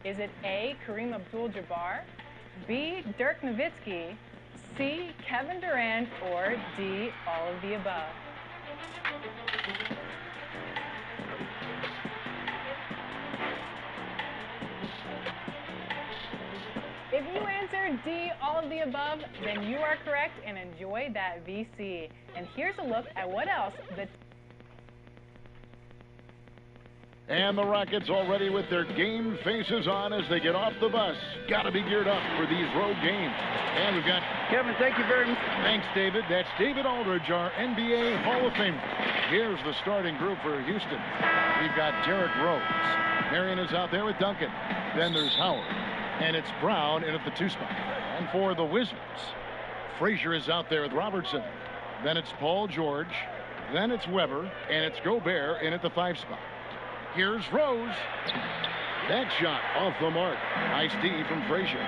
Is it A, Kareem Abdul-Jabbar, B, Dirk Nowitzki, C, Kevin Durant, or D, all of the above? If you answered D, all of the above, then you are correct and enjoy that VC. And here's a look at what else the... And the Rockets already with their game faces on as they get off the bus. Got to be geared up for these road games. And we've got... Kevin, thank you very much. Thanks, David. That's David Aldridge, our NBA Hall of Famer. Here's the starting group for Houston. We've got Derrick Rose. Marion is out there with Duncan. Then there's Howard. And it's Brown in at the 2 spot. And for the Wizards, Frazier is out there with Robertson. Then it's Paul George. Then it's Weber. And it's Gobert in at the 5 spot. Here's Rose. That shot off the mark. Nice D from Frazier.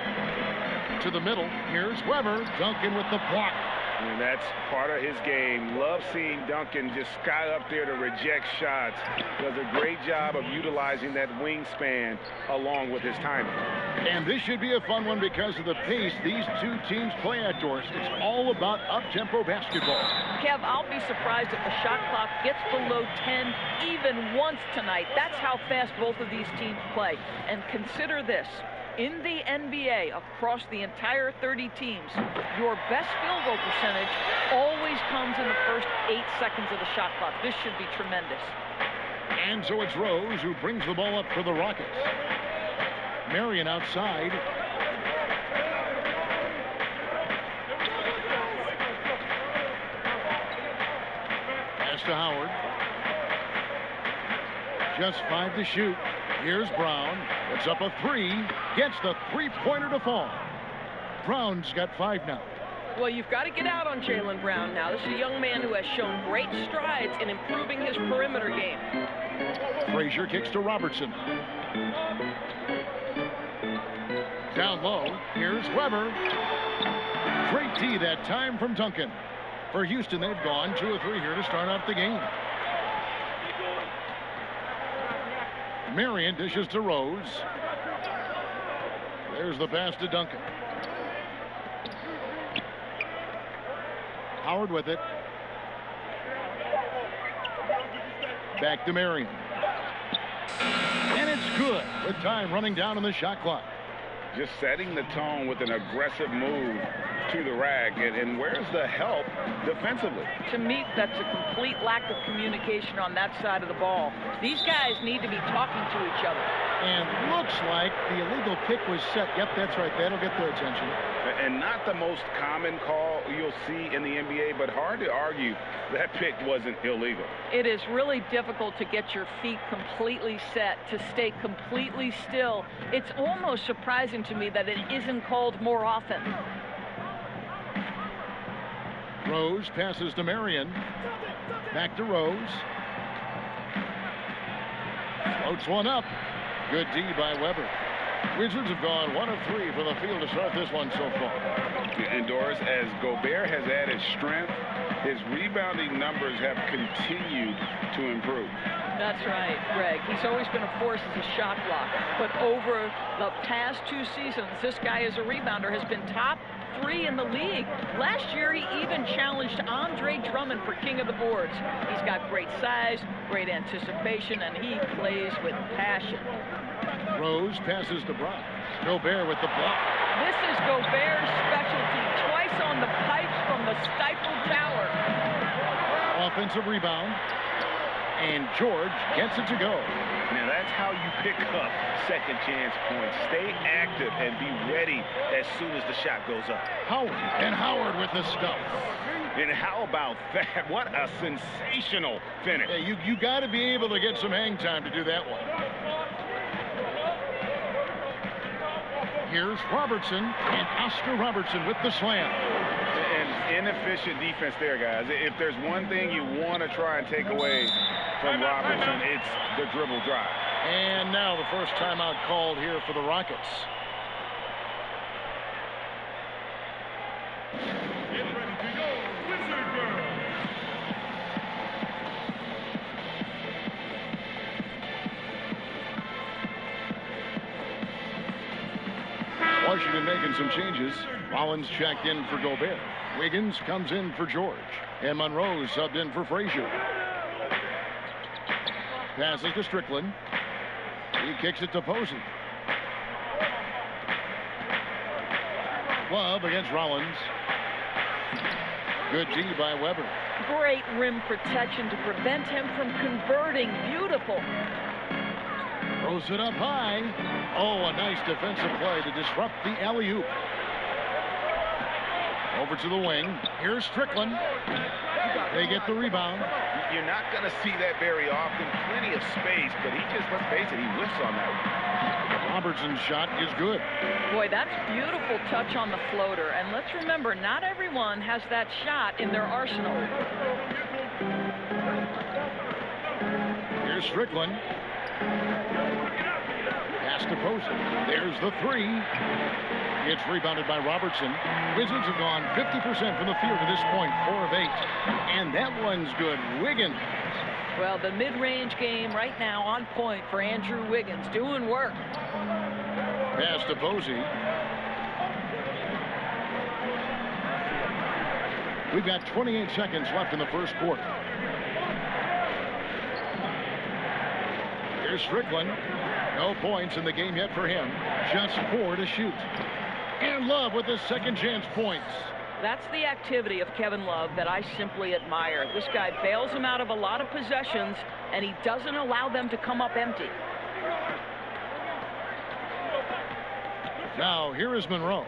To the middle. Here's Weber. Duncan with the block. And that's part of his game. Love seeing Duncan just sky up there to reject shots. Does a great job of utilizing that wingspan along with his timing. And this should be a fun one because of the pace these two teams play outdoors. It's all about up-tempo basketball. Kev, I'll be surprised if the shot clock gets below 10 even once tonight. That's how fast both of these teams play. And consider this. In the NBA, across the entire 30 teams, your best field goal percentage always comes in the first 8 seconds of the shot clock. This should be tremendous. And so it's Rose who brings the ball up for the Rockets. Marion outside. Pass to Howard. Just 5 to shoot. Here's Brown. It's up a 3. Gets the 3-pointer to fall. Brown's got 5 now. Well, you've got to get out on Jaylen Brown now. This is a young man who has shown great strides in improving his perimeter game. Frazier kicks to Robertson. Down low. Here's Weber. Great D that time from Duncan. For Houston, they've gone 2 of 3 here to start off the game. Marion dishes to Rose. There's the pass to Duncan. Howard with it. Back to Marion. And it's good with time running down on the shot clock. Just setting the tone with an aggressive move to the rack. And where's the help defensively? To me, that's a complete lack of communication on that side of the ball. These guys need to be talking to each other. And looks like the illegal pick was set. Yep, that's right. That'll get their attention. And not the most common call you'll see in the NBA, but hard to argue that pick wasn't illegal. It is really difficult to get your feet completely set, to stay completely still. It's almost surprising to me that it isn't called more often. Rose passes to Marion. Back to Rose. Floats one up. Good D by Weber. Wizards have gone 1 of 3 from the field to start this one so far. And Doris, as Gobert has added strength, his rebounding numbers have continued to improve. That's right, Greg. He's always been a force as a shot blocker. But over the past 2 seasons, this guy as a rebounder has been top 3 in the league. Last year, he even challenged Andre Drummond for king of the boards. He's got great size, great anticipation, and he plays with passion. Rose passes to Brown. Gobert with the block. This is Gobert's specialty. Twice on the pipe from the stifled tower. Offensive rebound. And George gets it to go. Now that's how you pick up second chance points. Stay active and be ready as soon as the shot goes up. Howard with the stuff. And how about that? What a sensational finish. Yeah, you got to be able to get some hang time to do that one. Here's Robertson, and Oscar Robertson with the slam. And inefficient defense there, guys. If there's one thing you want to try and take away from Robertson, it's the dribble drive. And now the first timeout called here for the Rockets. Get ready to go, Wizard. Washington making some changes. Rollins checked in for Gobert. Wiggins comes in for George. And Monroe subbed in for Frazier. Passes to Strickland. He kicks it to Posey. Love against Rollins. Good D by Weber. Great rim protection to prevent him from converting. Beautiful. Throws it up high. Oh, a nice defensive play to disrupt the alley-oop. Over to the wing. Here's Strickland. They get the rebound. You're not going to see that very often. Plenty of space, but he just, let's face it, he whiffs on that one. Robertson's shot is good. Boy, that's beautiful touch on the floater. And let's remember, not everyone has that shot in their arsenal. Here's Strickland. Pass to Posey. There's the three. It's rebounded by Robertson. Wizards have gone 50% from the field to this point, 4 of 8. And that one's good. Wiggins. Well, the mid-range game right now on point for Andrew Wiggins. Doing work. Pass to Posey. We've got 28 seconds left in the first quarter. Here's Strickland. No points in the game yet for him. Just 4 to shoot. And Love with his second chance points. That's the activity of Kevin Love that I simply admire. This guy bails him out of a lot of possessions, and he doesn't allow them to come up empty. Now, here is Monroe.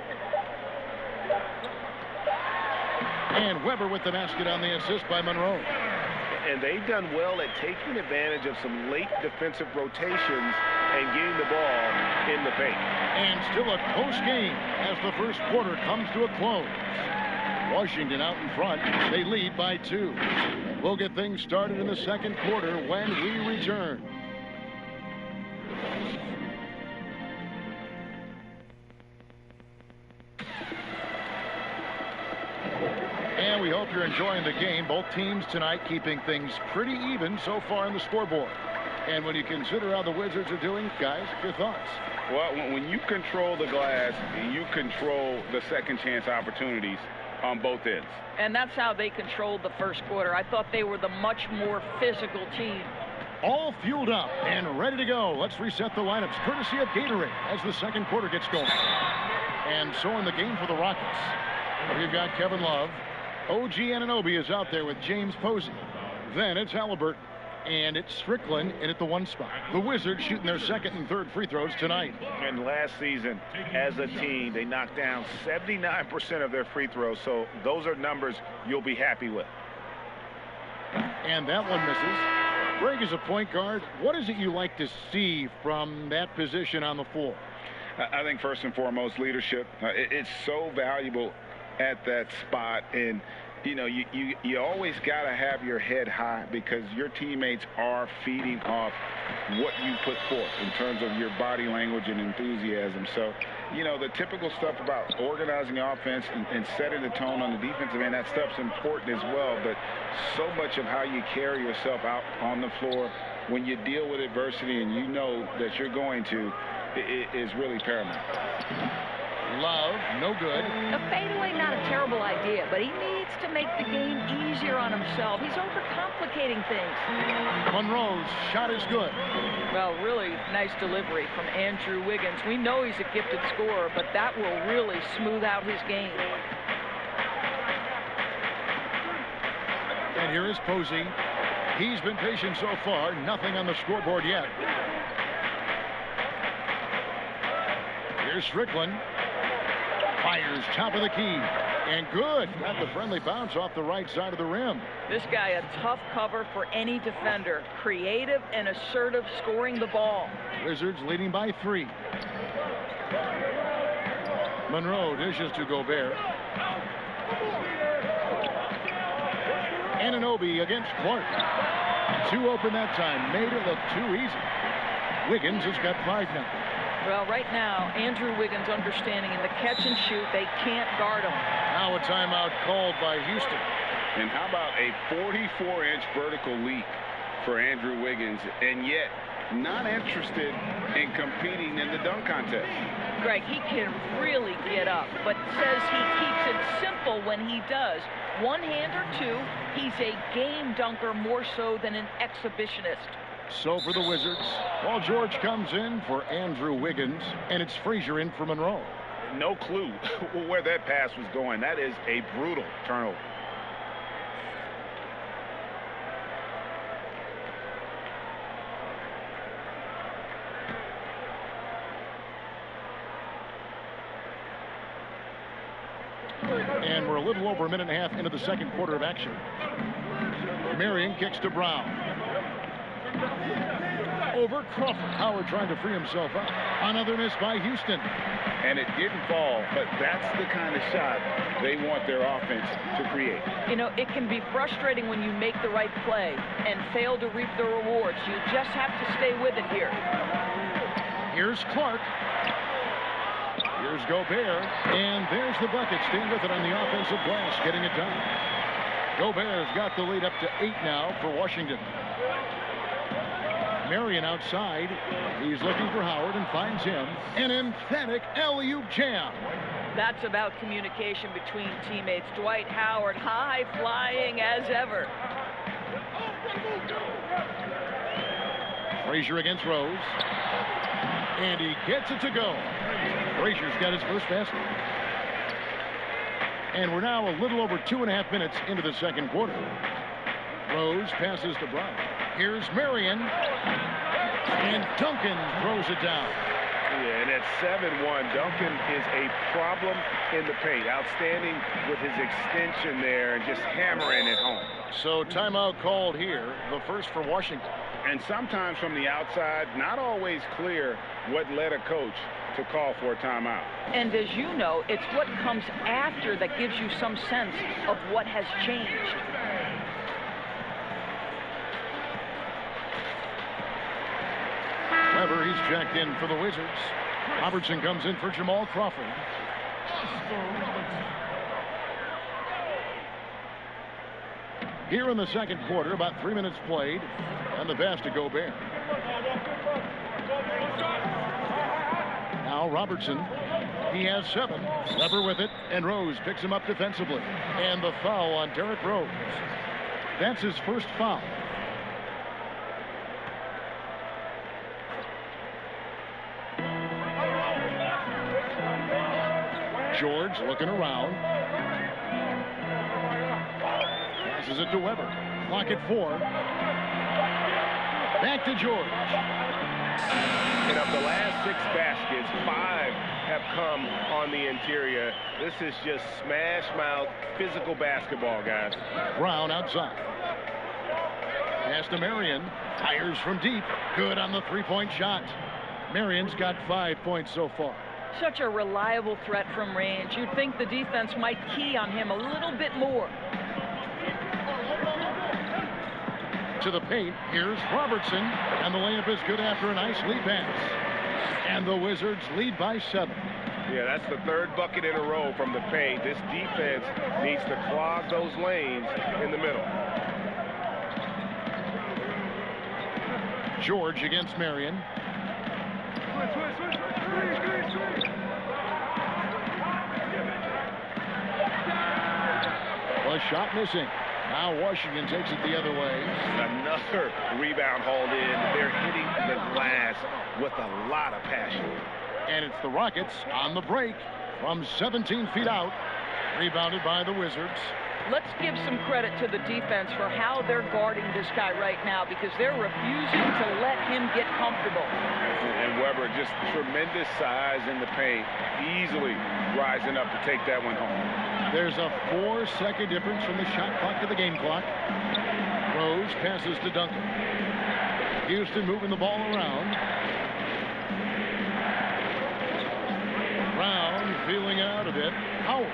And Weber with the basket on the assist by Monroe. And they've done well at taking advantage of some late defensive rotations and getting the ball in the paint. And still a close game as the first quarter comes to a close. Washington out in front. They lead by 2. We'll get things started in the second quarter when we return. And we hope you're enjoying the game. Both teams tonight keeping things pretty even so far on the scoreboard. And when you consider how the Wizards are doing, guys, your thoughts? Well, when you control the glass, you control the second chance opportunities on both ends. And that's how they controlled the first quarter. I thought they were the much more physical team. All fueled up and ready to go. Let's reset the lineups courtesy of Gatorade as the second quarter gets going. And so in the game for the Rockets, we've got Kevin Love. OG Anunoby is out there with James Posey. Then it's Halliburton. And it's Strickland in at the 1 spot. The Wizards shooting their second and third free throws tonight. And last season, as a team, they knocked down 79% of their free throws. So those are numbers you'll be happy with. And that one misses. Greg is a point guard. What is it you like to see from that position on the floor? I think first and foremost, leadership. It's so valuable at that spot. And you know, you always got to have your head high because your teammates are feeding off what you put forth in terms of your body language and enthusiasm. So, you know, the typical stuff about organizing offense and setting the tone on the defensive end, that stuff's important as well. But so much of how you carry yourself out on the floor when you deal with adversity and you know that you're going to, is really paramount. Love, no good. A fadeaway, not a terrible idea, but he needs to make the game easier on himself. He's overcomplicating things. Monroe's shot is good. Well, really nice delivery from Andrew Wiggins. We know he's a gifted scorer, but that will really smooth out his game. And here is Posey. He's been patient so far. Nothing on the scoreboard yet. Here's Strickland. Fires top of the key. And good. Got the friendly bounce off the right side of the rim. This guy a tough cover for any defender. Creative and assertive scoring the ball. Wizards leading by 3. Monroe dishes to Gobert. Anunoby against Clark. 2 open that time. Made it look too easy. Wiggins has got 5 now. Well, right now, Andrew Wiggins understanding in the catch and shoot, they can't guard him. Now a timeout called by Houston. And how about a 44-inch vertical leap for Andrew Wiggins, and yet not interested in competing in the dunk contest? Greg, he can really get up, but says he keeps it simple when he does. One hand or two, he's a game dunker more so than an exhibitionist. So for the Wizards, Paul George comes in for Andrew Wiggins, and it's Frazier in for Monroe. No clue where that pass was going. That is a brutal turnover. And we're a little over a minute and a half into the second quarter of action. Marion kicks to Brown. Over Crawford. Howard trying to free himself up. Another miss by Houston. And it didn't fall, but that's the kind of shot they want their offense to create. You know, it can be frustrating when you make the right play and fail to reap the rewards. You just have to stay with it here. Here's Clark. Here's Gobert, and there's the bucket. Staying with it on the offensive glass, getting it done. Gobert's got the lead up to 8 now for Washington. Marion outside. He's looking for Howard and finds him. An emphatic alley-oop jam. That's about communication between teammates. Dwight Howard high flying as ever. Frazier against Rose. And he gets it to go. Frazier's got his first basket. And we're now a little over 2.5 minutes into the second quarter. Rose passes to Brown. Here's Marion. And Duncan throws it down. Yeah, and at 7-1, Duncan is a problem in the paint. Outstanding with his extension there and just hammering it home. So timeout called here, the first for Washington. And sometimes from the outside, not always clear what led a coach to call for a timeout. And as you know, it's what comes after that gives you some sense of what has changed. Weber, he's checked in for the Wizards. Robertson comes in for Jamal Crawford. Here in the second quarter, about 3 minutes played, and the pass to Gobert. Now Robertson, he has 7. Weber with it, and Rose picks him up defensively. And the foul on Derrick Rose. That's his first foul. George looking around. Passes it to Weber. Clock at 4. Back to George. And of the last 6 baskets, 5 have come on the interior. This is just smash mouth physical basketball, guys. Brown outside. Pass to Marion. Fires from deep. Good on the 3-point shot. Marion's got 5 points so far. Such a reliable threat from range. You'd think the defense might key on him a little bit more. To the paint, here's Robertson, and the layup is good after a nice lead pass. And the Wizards lead by 7. Yeah, that's the 3rd bucket in a row from the paint. This defense needs to clog those lanes in the middle. George against Marion. A shot missing. Now Washington takes it the other way. Another rebound hauled in. They're hitting the glass with a lot of passion. And it's the Rockets on the break from 17 feet out. Rebounded by the Wizards. Let's give some credit to the defense for how they're guarding this guy right now, because they're refusing to let him get comfortable. And Weber, just tremendous size in the paint, easily rising up to take that one home. There's a 4-second difference from the shot clock to the game clock. Rose passes to Duncan. Houston moving the ball around. Brown feeling out a bit. Howard.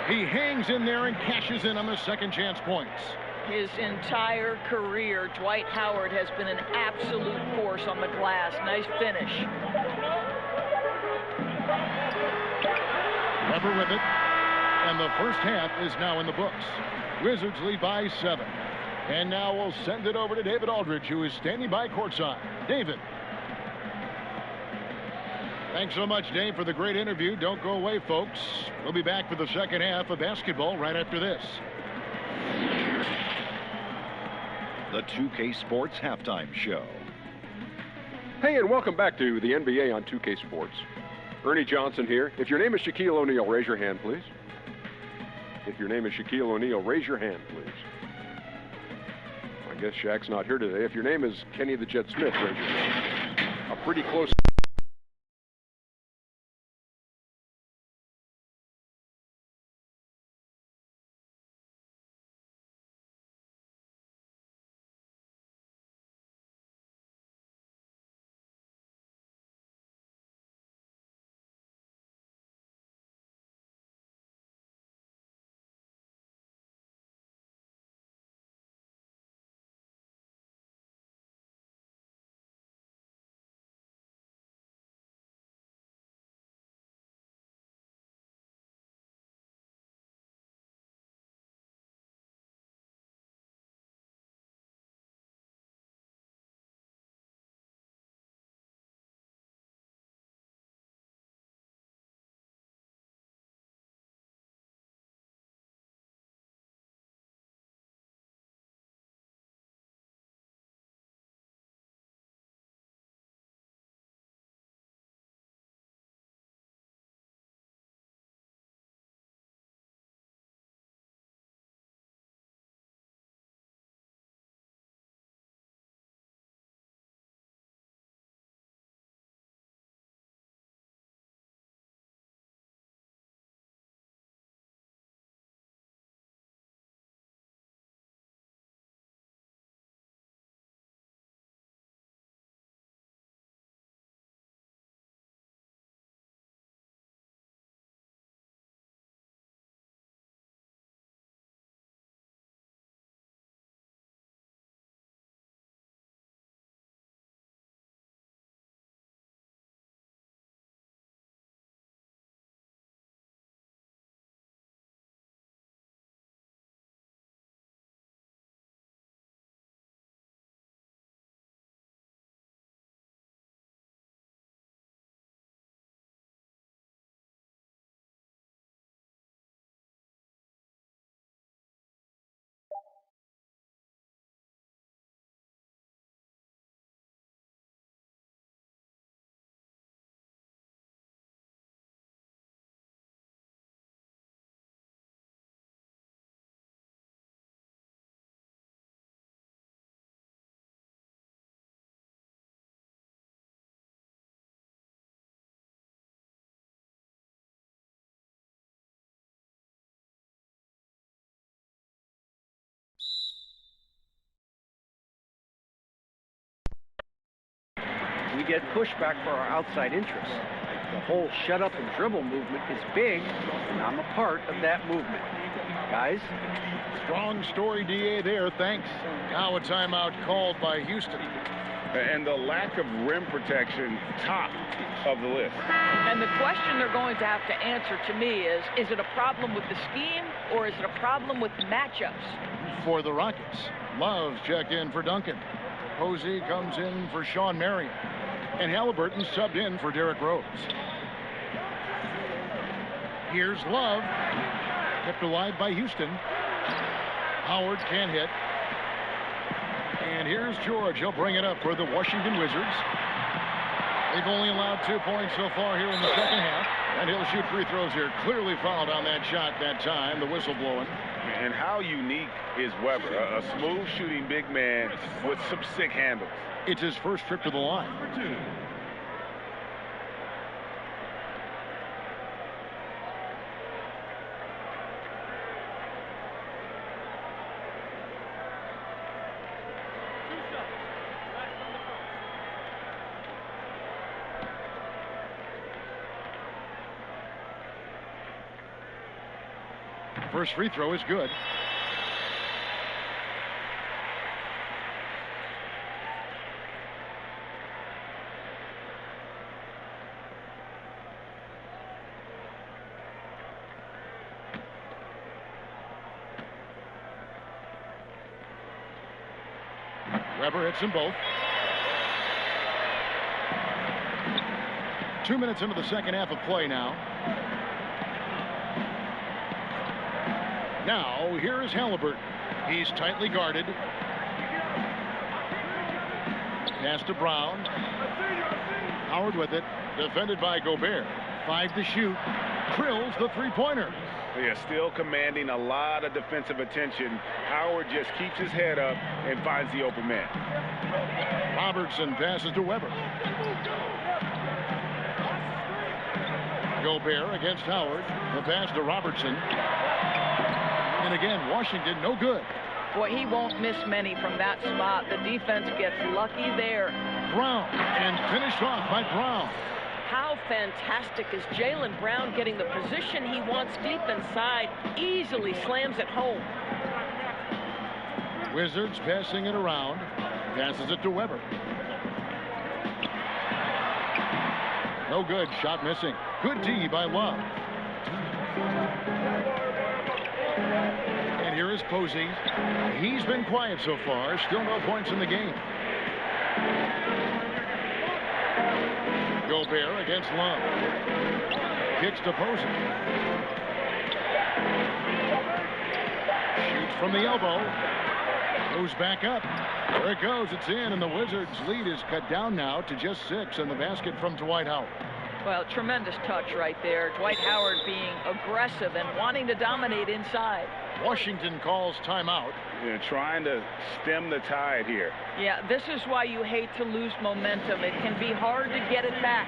He hangs in there and cashes in on the second chance points. His entire career, Dwight Howard has been an absolute force on the glass. Nice finish. Weber with it. And the first half is now in the books. Wizards lead by 7. And now we'll send it over to David Aldridge, who is standing by courtside. David. Thanks so much, Dave, for the great interview. Don't go away, folks. We'll be back for the second half of basketball right after this. The 2K Sports Halftime Show. Hey, and welcome back to the NBA on 2K Sports. Ernie Johnson here. If your name is Shaquille O'Neal, raise your hand, please. If your name is Shaquille O'Neal, raise your hand, please. I guess Shaq's not here today. If your name is Kenny the Jet Smith, raise your hand. A pretty close. We get pushback for our outside interests. The whole shut up and dribble movement is big, and I'm a part of that movement. Guys? Strong story, DA, there. Thanks. Now a timeout called by Houston. And the lack of rim protection, top of the list. And the question they're going to have to answer to me is it a problem with the scheme or is it a problem with matchups? For the Rockets, Love's checked in for Duncan. Posey comes in for Sean Marion. And Halliburton subbed in for Derrick Rose. Here's Love. Kept alive by Houston. Howard can't hit. And here's George. He'll bring it up for the Washington Wizards. They've only allowed 2 points so far here in the second half. And he'll shoot free throws here. Clearly fouled on that shot that time. The whistle blowing. And how unique is Weber? A smooth shooting big man with some sick handles. It's his first trip to the line. First free throw is good. Weber hits them both. 2 minutes into the second half of play now. Now, here is Halliburton. He's tightly guarded. Pass to Brown. Howard with it. Defended by Gobert. 5 to shoot. Drills the three-pointer. Yeah, still commanding a lot of defensive attention. Howard just keeps his head up and finds the open man. Robertson passes to Weber. Gobert against Howard. The pass to Robertson. And again, Washington no good. Boy, he won't miss many from that spot. The defense gets lucky there. Brown, and finished off by Brown. How fantastic is Jaylen Brown getting the position he wants deep inside, easily slams it home. Wizards passing it around, passes it to Weber. No good, shot missing. Good D by Love. And here is Posey. He's been quiet so far, still no points in the game. Gobert against Love. Kicks to Posey. Shoots from the elbow. Goes back up. There it goes. It's in, and the Wizards' lead is cut down now to just 6, and the basket from Dwight Howard. Well, tremendous touch right there. Dwight Howard being aggressive and wanting to dominate inside. Washington calls timeout. Yeah, trying to stem the tide here. Yeah, this is why you hate to lose momentum. It can be hard to get it back.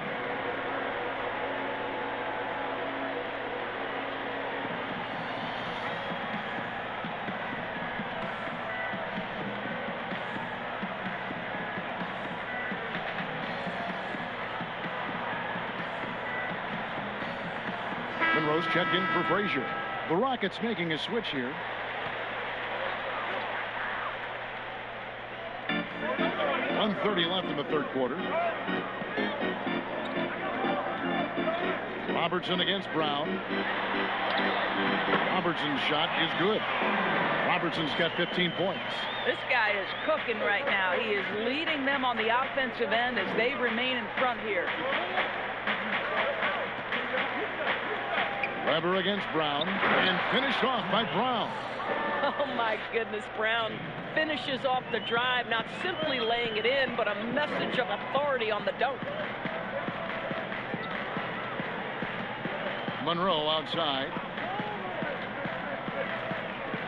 Monroe's checked in for Frazier. The Rockets making a switch here. .130 left in the third quarter. Robertson against Brown. Robertson's shot is good. Robertson's got 15 points. This guy is cooking right now. He is leading them on the offensive end as they remain in front here. Weber against Brown, and finished off by Brown. Oh my goodness, Brown finishes off the drive, not simply laying it in, but a message of authority on the dunk. Monroe outside.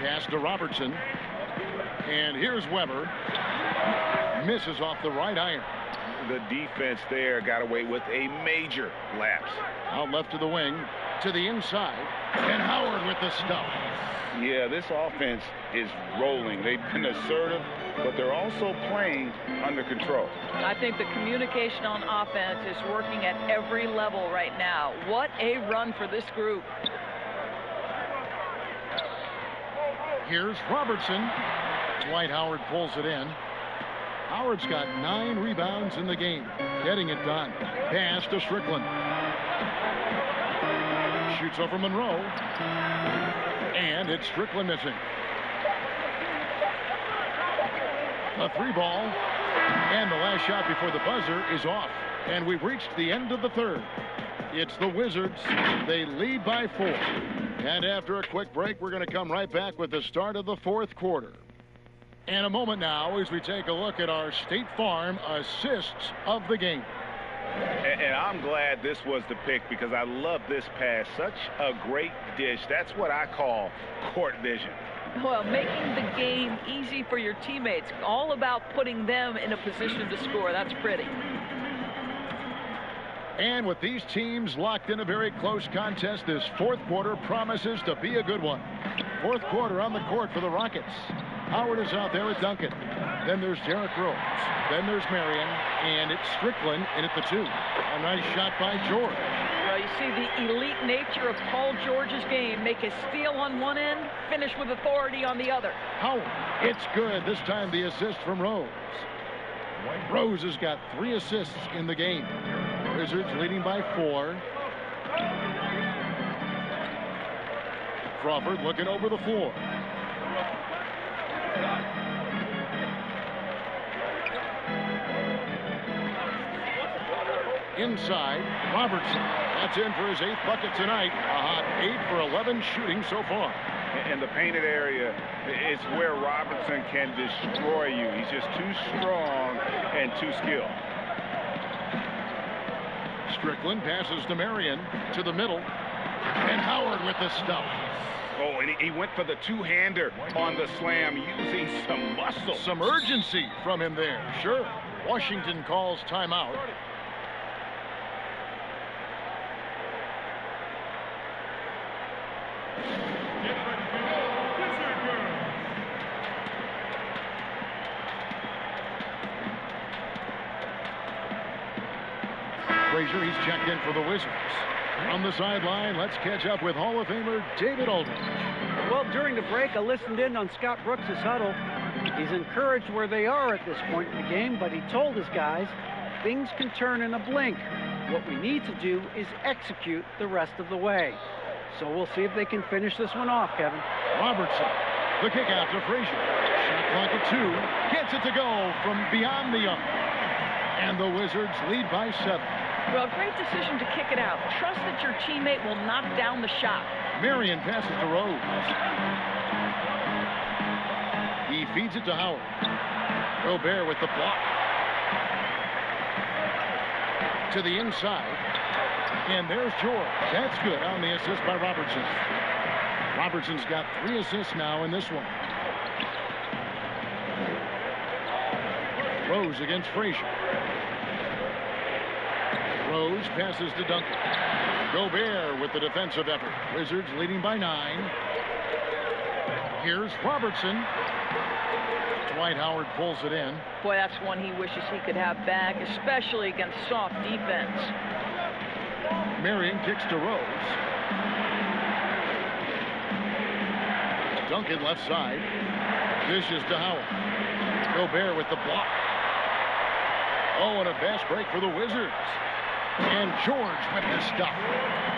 Pass to Robertson. And here's Weber. Misses off the right iron. The defense there got away with a major lapse. Out left to the wing, to the inside, and Howard with the stuff. Yeah, this offense is rolling. They've been assertive, but they're also playing under control. I think the communication on offense is working at every level right now. What a run for this group. Here's Robertson. Dwight Howard pulls it in. Howard's got 9 rebounds in the game. Getting it done. Pass to Strickland. Shoots over Monroe. And it's Strickland missing. A 3-ball. And the last shot before the buzzer is off. And we've reached the end of the third. It's the Wizards. They lead by 4. And after a quick break, we're going to come right back with the start of the fourth quarter. And a moment now as we take a look at our State Farm assists of the game. And I'm glad this was the pick because I love this pass. Such a great dish. That's what I call court vision. Well, making the game easy for your teammates. All about putting them in a position to score. That's pretty. And with these teams locked in a very close contest, this fourth quarter promises to be a good one. Fourth quarter on the court for the Rockets. Howard is out there with Duncan. Then there's Derrick Rose. Then there's Marion. And it's Strickland in at the 2. A nice shot by George. Well, you see the elite nature of Paul George's game. Make a steal on one end, finish with authority on the other. Howard. It's good. This time the assist from Rose. Rose has got 3 assists in the game. Wizards leading by 4. Crawford looking over the floor. Inside, Robertson. That's in for his 8th bucket tonight. A hot 8 for 11 shooting so far. And the painted area is where Robertson can destroy you. He's just too strong and too skilled. Strickland passes to Marion to the middle. And Howard with the stuff. Oh, and he went for the two-hander on the slam, using some muscle. Some urgency from him there. Sure. Washington calls timeout. Frazier, he's checked in for the Wizards. On the sideline, let's catch up with Hall of Famer David Aldridge. Well, during the break, I listened in on Scott Brooks' huddle. He's encouraged where they are at this point in the game, but he told his guys, things can turn in a blink. What we need to do is execute the rest of the way. So we'll see if they can finish this one off, Kevin. Robertson, the kick out to Frazier. Shot clock at 2. Gets it to go from beyond the arc. And the Wizards lead by 7. Well, great decision to kick it out. Trust that your teammate will knock down the shot. Marion passes to Rose. He feeds it to Howard. Gobert with the block. To the inside. And there's George. That's good on the assist by Robertson. Robertson's got 3 assists now in this one. Rose against Frazier. Rose passes to Duncan. Gobert with the defensive effort. Wizards leading by 9. Here's Robertson. Dwight Howard pulls it in. Boy, that's one he wishes he could have back, especially against soft defense. Marion kicks to Rose. Duncan left side. Dishes to Howard. Gobert with the block. Oh, and a fast break for the Wizards. And George with the stuff.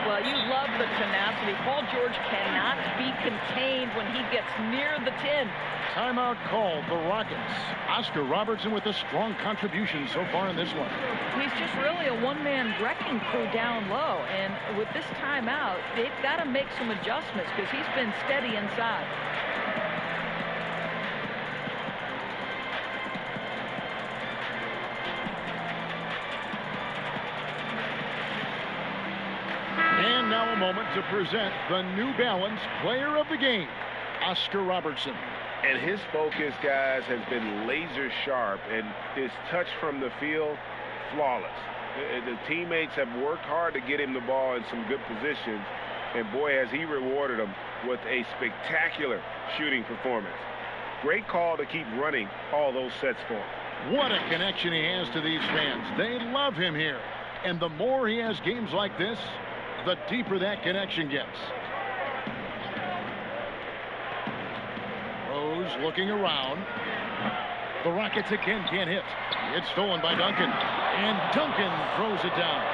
Well, you love the tenacity. Paul George cannot be contained when he gets near the 10. Timeout called the Rockets. Oscar Robertson with a strong contribution so far in this one. He's just really a one-man wrecking crew down low. And with this timeout, they've got to make some adjustments because he's been steady inside. And now a moment to present the New Balance Player of the Game, Oscar Robertson. And his focus, guys, has been laser sharp, and his touch from the field, flawless. The teammates have worked hard to get him the ball in some good positions, and boy, has he rewarded them with a spectacular shooting performance. Great call to keep running all those sets for him. What a connection he has to these fans. They love him here. And the more he has games like this, the deeper that connection gets. Rose looking around. The Rockets again can't hit. It's stolen by Duncan. And Duncan throws it down.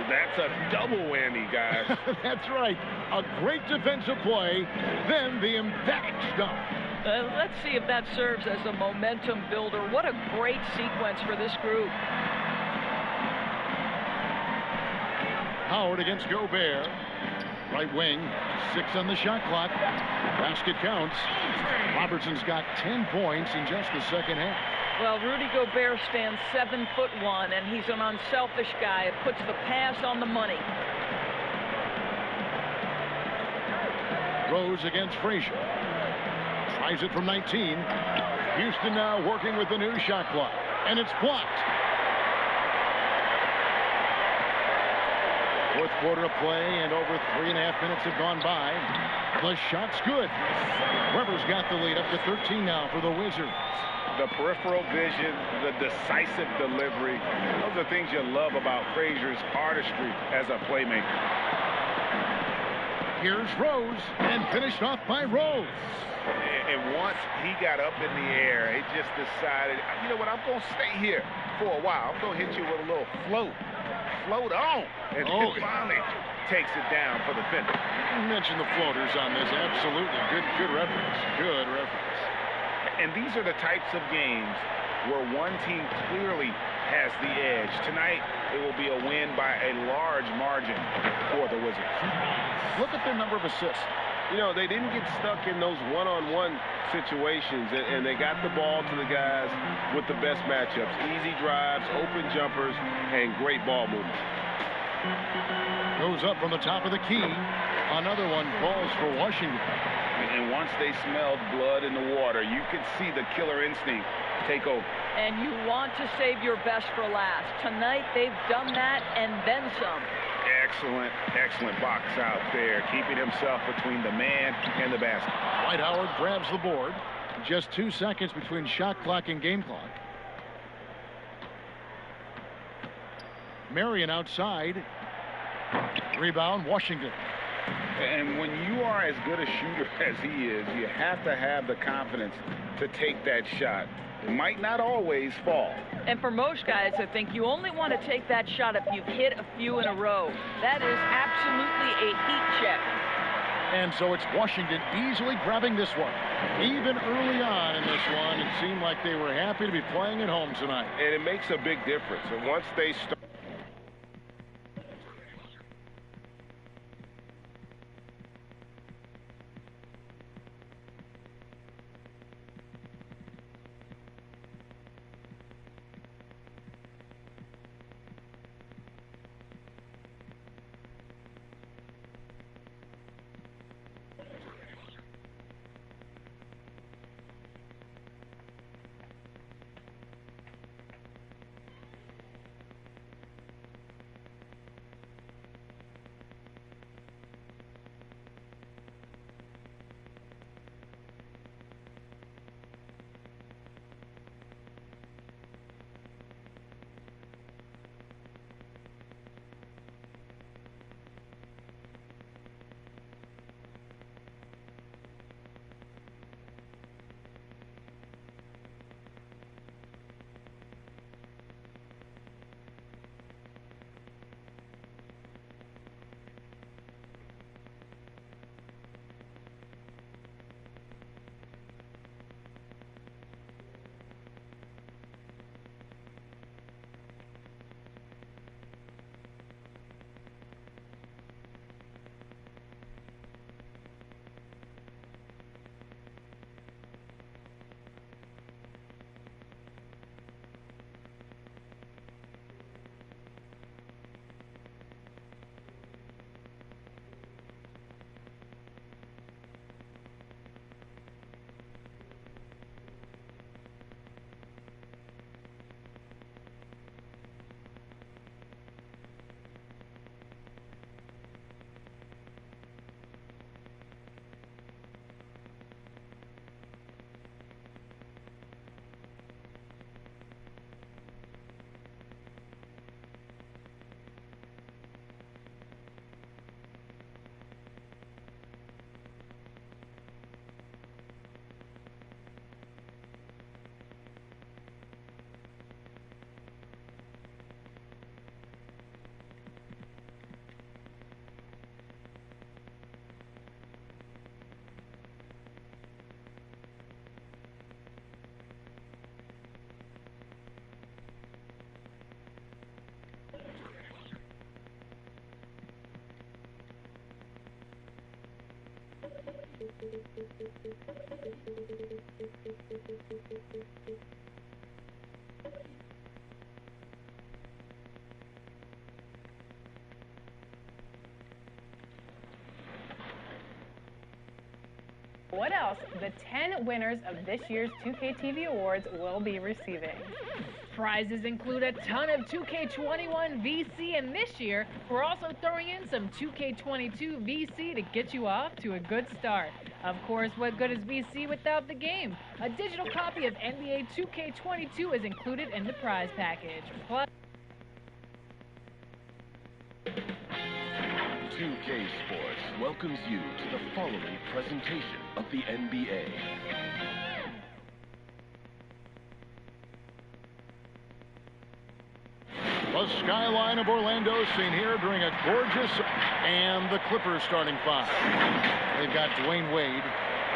That's a double whammy, guys. That's right. A great defensive play, then the emphatic stop. Let's see if that serves as a momentum builder. What a great sequence for this group. Howard against Gobert. Right wing, 6 on the shot clock. Basket counts. Robertson's got 10 points in just the second half. Well, Rudy Gobert stands 7'1", and he's an unselfish guy. It puts the pass on the money. Rose against Frazier. Tries it from 19. Houston now working with the new shot clock. And it's blocked. Fourth quarter of play, and over 3.5 minutes have gone by. The shot's good. Weber's got the lead up to 13 now for the Wizards. The peripheral vision, the decisive delivery, those are things you love about Frazier's artistry as a playmaker. Here's Rose, and finished off by Rose. And once he got up in the air, he just decided, you know what, I'm going to stay here for a while. I'm going to hit you with a little float. Float on. And then finally takes it down for the finish. You mentioned the floaters on this. Absolutely. Good reference. Good reference. And these are the types of games where one team clearly has the edge. Tonight, it will be a win by a large margin for the Wizards. Look at their number of assists. You know, they didn't get stuck in those one-on-one situations, and they got the ball to the guys with the best matchups. Easy drives, open jumpers, and great ball movement. Goes up from the top of the key. Another one falls for Washington. And once they smelled blood in the water, you could see the killer instinct take over. And you want to save your best for last. Tonight, they've done that and then some. Excellent box out there, keeping himself between the man and the basket. Dwight Howard grabs the board. Just 2 seconds between shot clock and game clock. Marion outside. Rebound, Washington. And when you are as good a shooter as he is, you have to have the confidence to take that shot. It might not always fall. And for most guys, I think you only want to take that shot if you've hit a few in a row. That is absolutely a heat check. And so it's Washington easily grabbing this one. Even early on in this one, it seemed like they were happy to be playing at home tonight. And it makes a big difference. And once they start. What else the 10 winners of this year's 2K TV Awards will be receiving? Prizes include a ton of 2K21 VC, and this year, we're also throwing in some 2K22 VC to get you off to a good start. Of course, what good is VC without the game? A digital copy of NBA 2K22 is included in the prize package. Plus, 2K Sports welcomes you to the following presentation of the NBA. The skyline of Orlando seen here during a gorgeous, and the Clippers starting five. They've got Dwayne Wade.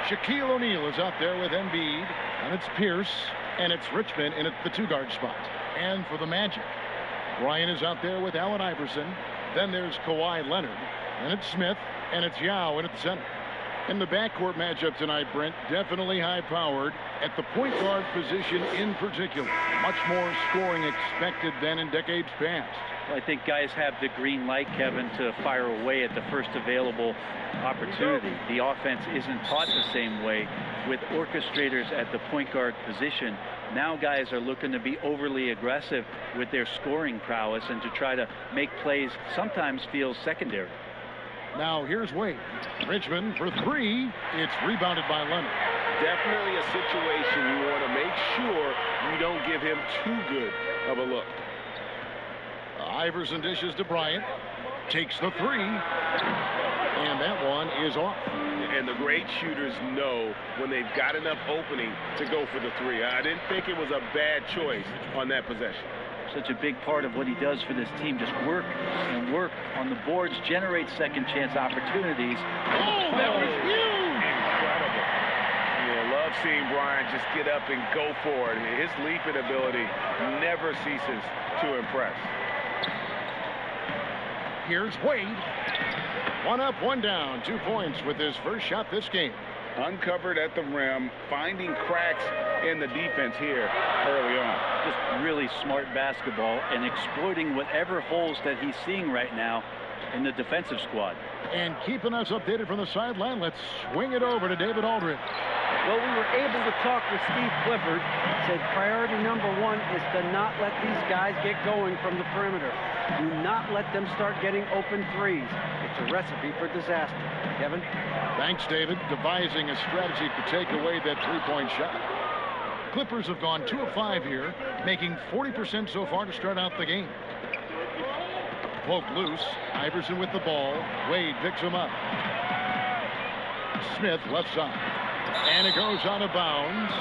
Shaquille O'Neal is out there with Embiid, and it's Pierce, and it's Richmond in at the two-guard spot. And for the Magic, Bryant is out there with Allen Iverson. Then there's Kawhi Leonard. And it's Smith. And it's Yao in at the center. In the backcourt matchup tonight, Brent, definitely high-powered at the point guard position in particular. Much more scoring expected than in decades past. Well, I think guys have the green light, Kevin, to fire away at the first available opportunity. The offense isn't taught the same way with orchestrators at the point guard position. Now guys are looking to be overly aggressive with their scoring prowess and to try to make plays sometimes feels secondary. Now here's Wade. Richmond for three. It's rebounded by Leonard. Definitely a situation you want to make sure you don't give him too good of a look. Iverson dishes to Bryant. Takes the three. And that one is off. And the great shooters know when they've got enough opening to go for the three. I didn't think it was a bad choice on that possession. Such a big part of what he does for this team. Just work and work on the boards, generate second chance opportunities. Oh, that was huge! Incredible. Yeah, love seeing Bryant just get up and go for it. His leaping ability never ceases to impress. Here's Wade. One up, one down. 2 points with his first shot this game. Uncovered at the rim, finding cracks in the defense here early on. Just really smart basketball and exploiting whatever holes that he's seeing right now in the defensive squad. And keeping us updated from the sideline, let's swing it over to David Aldridge. Well, we were able to talk with Steve Clifford. Said priority number one is to not let these guys get going from the perimeter. Do not let them start getting open threes. It's a recipe for disaster. Kevin? Thanks, David. Devising a strategy to take away that three-point shot. Clippers have gone 2 of 5 here, making 40% so far to start out the game. Poked loose. Iverson with the ball. Wade picks him up. Smith left side. And it goes out of bounds.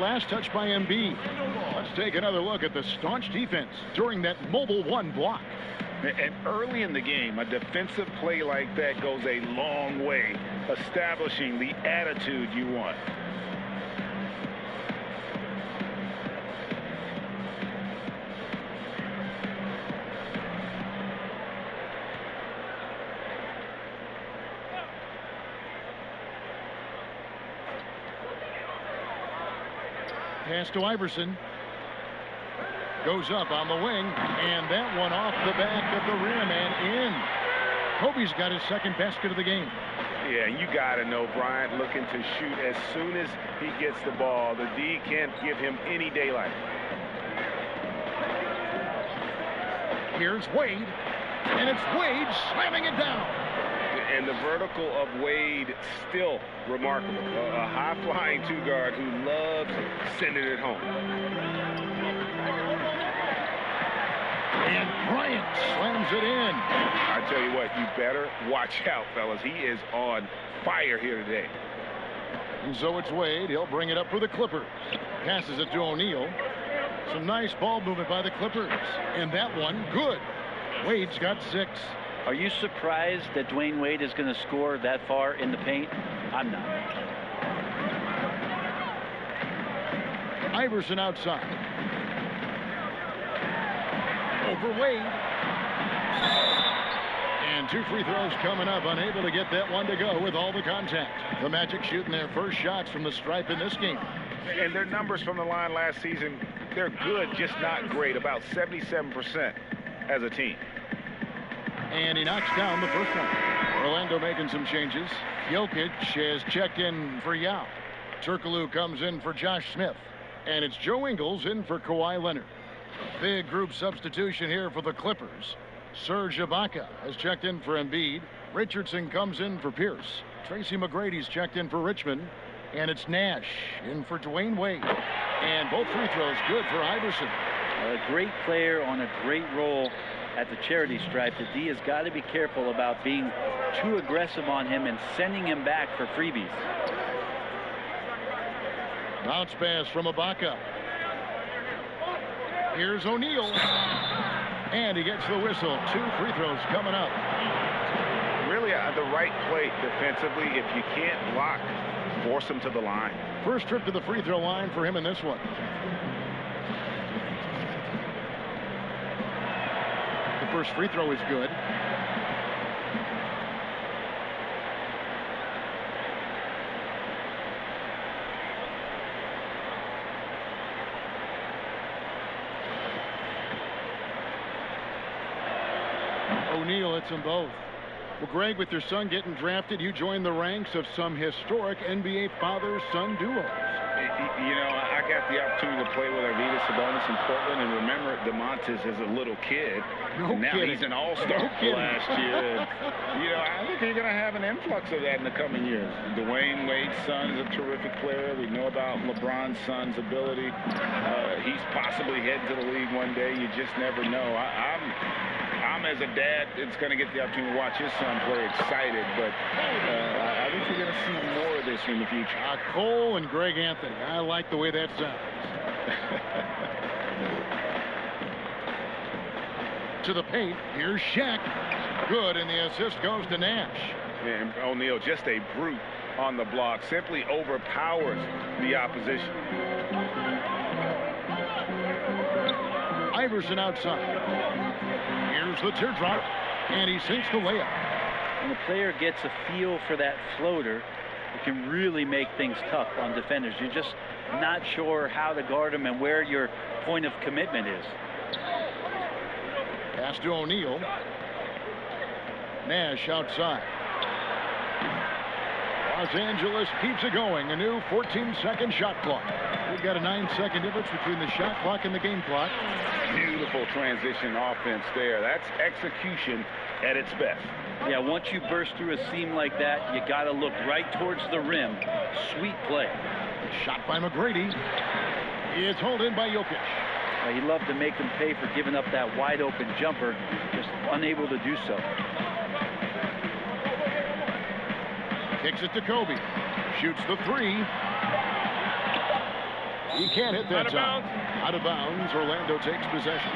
Last touch by Embiid. Let's take another look at the staunch defense during that mobile one block. And early in the game, a defensive play like that goes a long way, establishing the attitude you want. Pass to Iverson. Goes up on the wing, and that one off the back of the rim and in. Kobe's got his second basket of the game. Yeah, you got to know Bryant looking to shoot as soon as he gets the ball. The D can't give him any daylight. Here's Wade, and it's Wade slamming it down. And the vertical of Wade still remarkable. A high-flying two-guard who loves sending it home. And Bryant slams it in. I tell you what, you better watch out, fellas. He is on fire here today. And so it's Wade. He'll bring it up for the Clippers. Passes it to O'Neal. Some nice ball movement by the Clippers. And that one, good. Wade's got 6. Are you surprised that Dwayne Wade is going to score that far in the paint? I'm not. Iverson outside. Over Wade. And 2 free throws coming up. Unable to get that one to go with all the contact. The Magic shooting their first shots from the stripe in this game. And their numbers from the line last season, they're good, just not great. About 77% as a team. And he knocks down the first one. Orlando making some changes. Jokic has checked in for Yao. Turkoglu comes in for Josh Smith. And it's Joe Ingles in for Kawhi Leonard. Big group substitution here for the Clippers. Serge Ibaka has checked in for Embiid. Richardson comes in for Pierce. Tracy McGrady's checked in for Richmond. And it's Nash in for Dwayne Wade. And both free throws good for Iverson. A great player on a great role at the charity stripe. The D has got to be careful about being too aggressive on him and sending him back for freebies. Bounce pass from Ibaka. Here's O'Neal. And he gets the whistle. 2 free throws coming up. Really the right play defensively. If you can't block, force him to the line. First trip to the free throw line for him in this one. first free throw is good. O'Neal hits them both. Well, Greg, with your son getting drafted, you joined the ranks of some historic NBA father-son duos. You know, I got the opportunity to play with Arvydas Sabonis in Portland, and remember DeMontis as a little kid. No now kidding. He's an all-star last year. And, you know, I think you're going to have an influx of that in the coming years. Dwayne Wade's son is a terrific player. We know about LeBron's son's ability. He's possibly heading to the league one day. You just never know. I'm as a dad, it's going to get the opportunity to watch his son play excited, but I think you're going to see more of this in the future. Cole and Greg Anthony. I like the way that sounds. To the paint. Here's Shaq. Good, and the assist goes to Nash. And O'Neal, just a brute on the block, simply overpowers the opposition. Iverson outside. Here's the teardrop, and he sinks the layup. When the player gets a feel for that floater, it can really make things tough on defenders. You're just not sure how to guard them and where your point of commitment is. Pass to O'Neal. Nash outside. Los Angeles keeps it going. A new 14-second shot clock. We've got a 9-second difference between the shot clock and the game clock. Beautiful transition offense there. That's execution at its best. Yeah, once you burst through a seam like that, you got to look right towards the rim. Sweet play. Shot by McGrady. It's hauled in by Jokic. He loved to make them pay for giving up that wide open jumper, just unable to do so. Kicks it to Kobe. Shoots the three. He can't hit that time. Out of bounds. Orlando takes possession.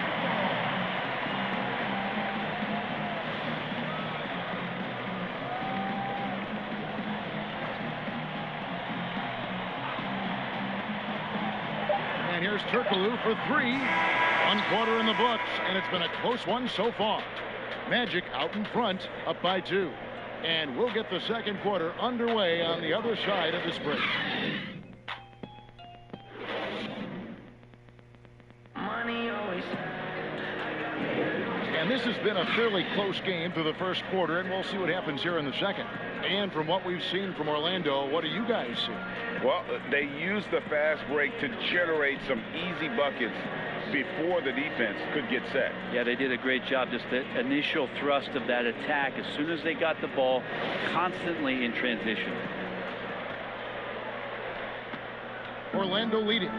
And here's Turkoglu for three. 1 quarter in the books, and it's been a close one so far. Magic out in front, up by 2. And we'll get the second quarter underway on the other side of this break. And this has been a fairly close game through the first quarter, and we'll see what happens here in the second. And from what we've seen from Orlando, what do you guys see? Well, they used the fast break to generate some easy buckets before the defense could get set. Yeah, they did a great job. Just the initial thrust of that attack, as soon as they got the ball, constantly in transition. Orlando leading.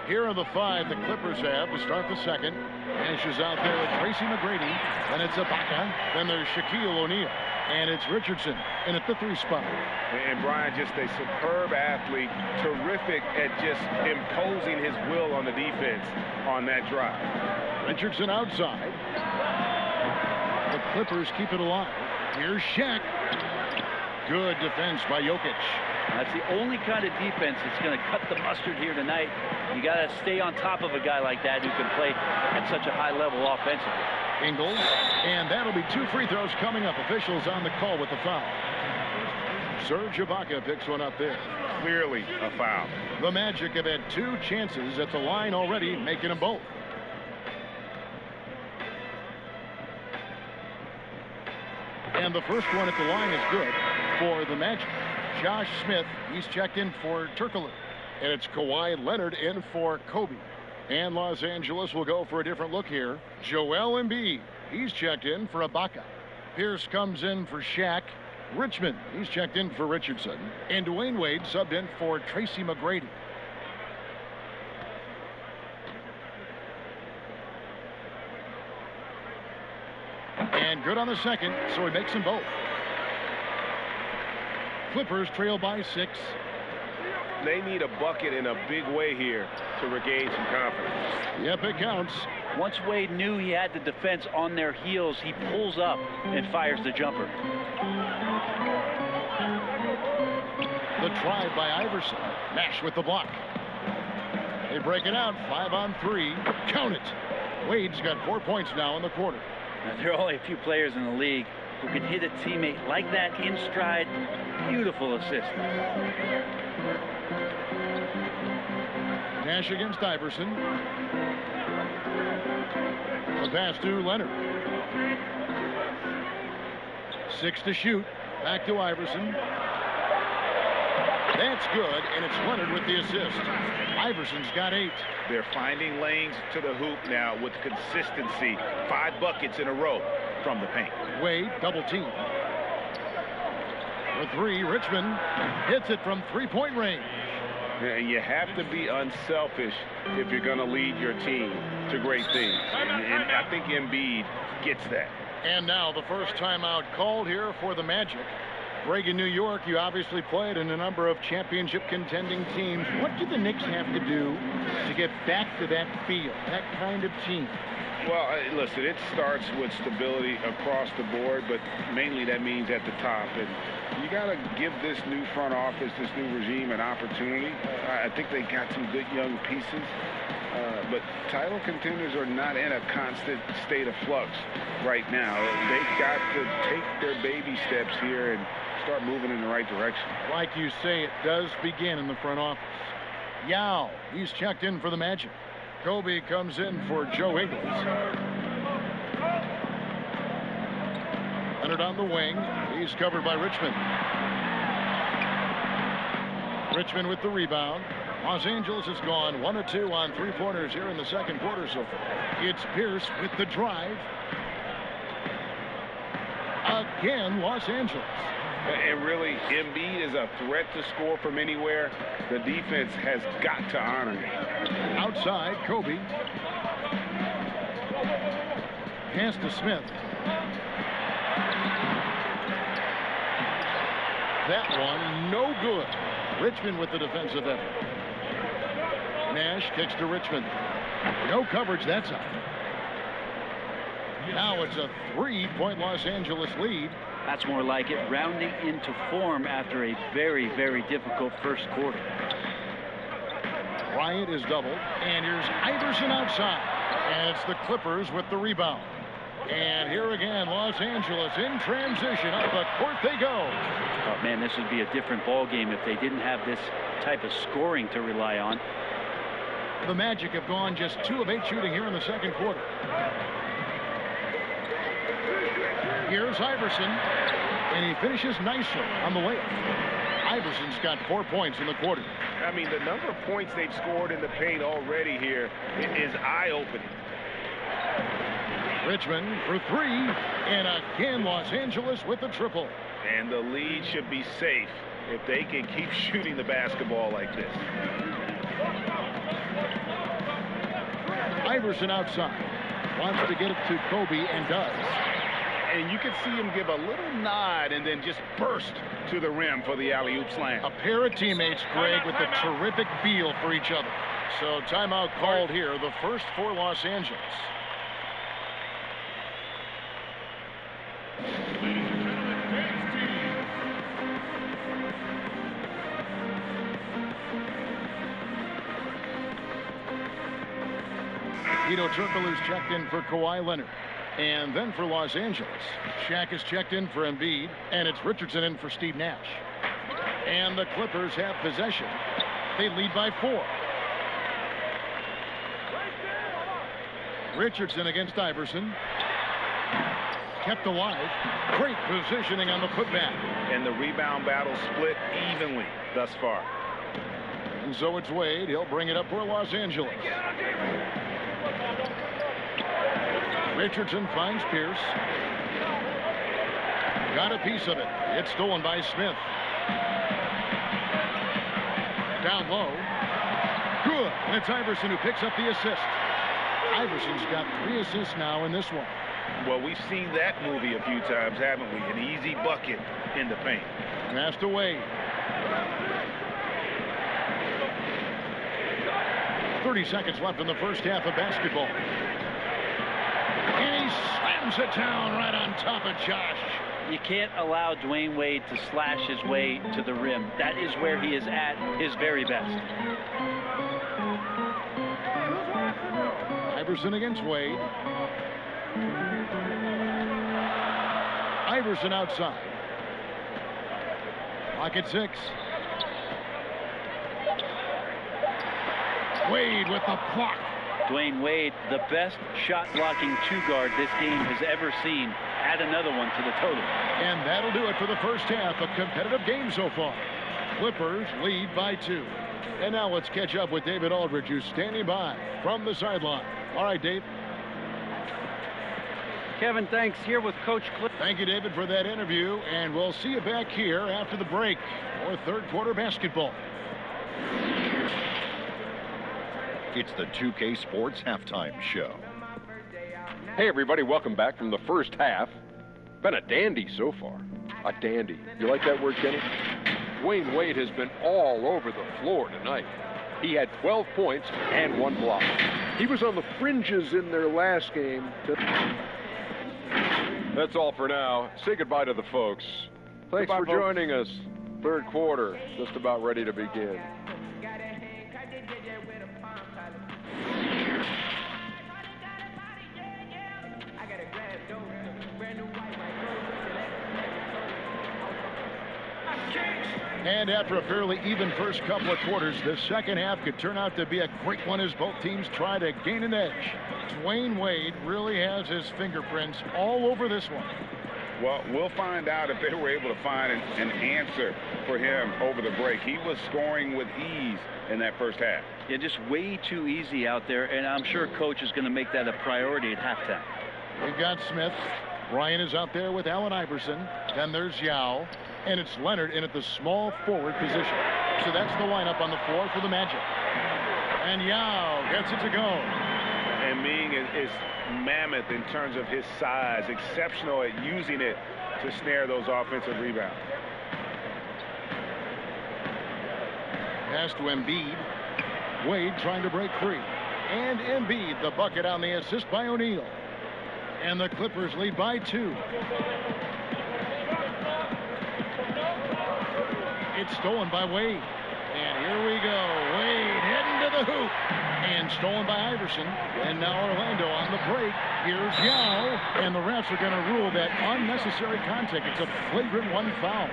Here are the 5 the Clippers have to start the second. Nash is out there with Tracy McGrady. Then it's Ibaka. Then there's Shaquille O'Neal. And it's Richardson in at the 3 spot. And Brian, just a superb athlete, terrific at just imposing his will on the defense on that drive. Richardson outside. The Clippers keep it alive. Here's Shaq. Good defense by Jokic. That's the only kind of defense that's going to cut the mustard here tonight. You got to stay on top of a guy like that who can play at such a high level offensively. Ingles, and that'll be 2 free throws coming up. Officials on the call with the foul. Serge Ibaka picks one up there. Clearly a foul. The Magic have had 2 chances at the line already, making them both. And the first one at the line is good for the Magic. Josh Smith, he's checked in for Turkoglu. And it's Kawhi Leonard in for Kobe. And Los Angeles will go for a different look here. Joel Embiid, he's checked in for Ibaka. Pierce comes in for Shaq. Richmond, he's checked in for Richardson. And Dwayne Wade subbed in for Tracy McGrady. And good on the second, so he makes them both. Clippers trail by 6. They need a bucket in a big way here to regain some confidence. Yep, it counts. Once Wade knew he had the defense on their heels, he pulls up and fires the jumper. The drive by Iverson. Nash with the block. They break it out. 5 on 3. Count it. Wade's got 4 points now in the quarter. Now, there are only a few players in the league who can hit a teammate like that in stride. Beautiful assist. Nash against Iverson. The pass to Leonard. 6 to shoot. Back to Iverson. That's good, and it's Leonard with the assist. Iverson's got 8. They're finding lanes to the hoop now with consistency. 5 buckets in a row from the paint. Wade double team. The 3, Richmond hits it from 3-point range. And you have to be unselfish if you're going to lead your team to great things. And I think Embiid gets that. And now the first timeout called here for the Magic. Greg, in New York, you obviously played in a number of championship contending teams. What do the Knicks have to do to get back to that feel, that kind of team? Well, listen, it starts with stability across the board, but mainly that means at the top. And you got to give this new front office, this new regime, an opportunity. I think they got some good young pieces. But title contenders are not in a constant state of flux right now. They've got to take their baby steps here and start moving in the right direction. Like you say, it does begin in the front office. Yao, he's checked in for the Magic. Kobe comes in for Joe Ingles. Leonard on the wing. He's covered by Richmond. Richmond with the rebound. Los Angeles has gone 1 of 2 on 3-pointers here in the second quarter so far. It's Pierce with the drive. Again, Los Angeles. And really, Embiid is a threat to score from anywhere. The defense has got to honor him. Outside, Kobe. Pass to Smith. That one, no good. Richmond with the defensive effort. Nash kicks to Richmond. No coverage that side. Now it's a 3-point Los Angeles lead. That's more like it, rounding into form after a very, very difficult first quarter. Bryant is doubled, and here's Iverson outside. And it's the Clippers with the rebound. And here again, Los Angeles in transition. Up the court they go. Oh, man, this would be a different ball game if they didn't have this type of scoring to rely on. The Magic have gone just 2 of 8 shooting here in the second quarter. Here's Iverson, and he finishes nicely on the layup. Iverson's got 4 points in the quarter. I mean, the number of points they've scored in the paint already here is eye-opening. Richmond for 3, and again Los Angeles with the triple. And the lead should be safe if they can keep shooting the basketball like this. Iverson outside. Wants to get it to Kobe and does. And you can see him give a little nod and then just burst to the rim for the alley-oop slam. A pair of teammates, Greg, with a terrific feel for each other. So timeout called here, the first for Los Angeles. Vito Turkoglu's checked in for Kawhi Leonard. And then for Los Angeles, Shaq is checked in for Embiid, and it's Richardson in for Steve Nash. And the Clippers have possession. They lead by 4. Richardson against Iverson. Kept alive. Great positioning on the putback. And the rebound battle split evenly thus far. And so it's Wade. He'll bring it up for Los Angeles. Richardson finds Pierce. Got a piece of it. It's stolen by Smith. Down low. Good. And it's Iverson who picks up the assist. Iverson's got 3 assists now in this one. Well, we've seen that movie a few times, haven't we? An easy bucket in the paint. Passed away. 30 seconds left in the first half of basketball. And he slams it down right on top of Josh. You can't allow Dwayne Wade to slash his way to the rim. That is where he is at his very best. Iverson against Wade. Iverson outside. Pocket 6. Wade with the block. Dwayne Wade, the best shot-blocking two-guard this game has ever seen. Add another one to the total. And that'll do it for the first half. A competitive game so far. Clippers lead by 2. And now let's catch up with David Aldridge, who's standing by from the sideline. All right, Dave. Kevin, thanks. Here with Coach Cliff. Thank you, David, for that interview. And we'll see you back here after the break for third quarter basketball. It's the 2K Sports Halftime Show. Hey, everybody, welcome back from the first half. Been a dandy so far. A dandy. You like that word, Kenny? Dwayne Wade has been all over the floor tonight. He had 12 points and 1 block. He was on the fringes in their last game. That's all for now. Say goodbye to the folks. Thanks for joining us. Third quarter, just about ready to begin. And after a fairly even first couple of quarters, the second half could turn out to be a great one as both teams try to gain an edge. Dwayne Wade really has his fingerprints all over this one. Well, we'll find out if they were able to find an answer for him over the break. He was scoring with ease in that first half. Yeah, just way too easy out there, and I'm sure Coach is going to make that a priority at halftime. We've got Smith. Ryan is out there with Allen Iverson. Then there's Yao. And it's Leonard in at the small forward position. So that's the lineup on the floor for the Magic. And Yao gets it to go. And Ming is mammoth in terms of his size, exceptional at using it to snare those offensive rebounds. Pass to Embiid. Wade trying to break free. And Embiid, the bucket on the assist by O'Neal. And the Clippers lead by 2. It's stolen by Wade. And here we go. Wade heading to the hoop. And stolen by Iverson. And now Orlando on the break. Here's Yao. And the refs are going to rule that unnecessary contact. It's a flagrant 1 foul.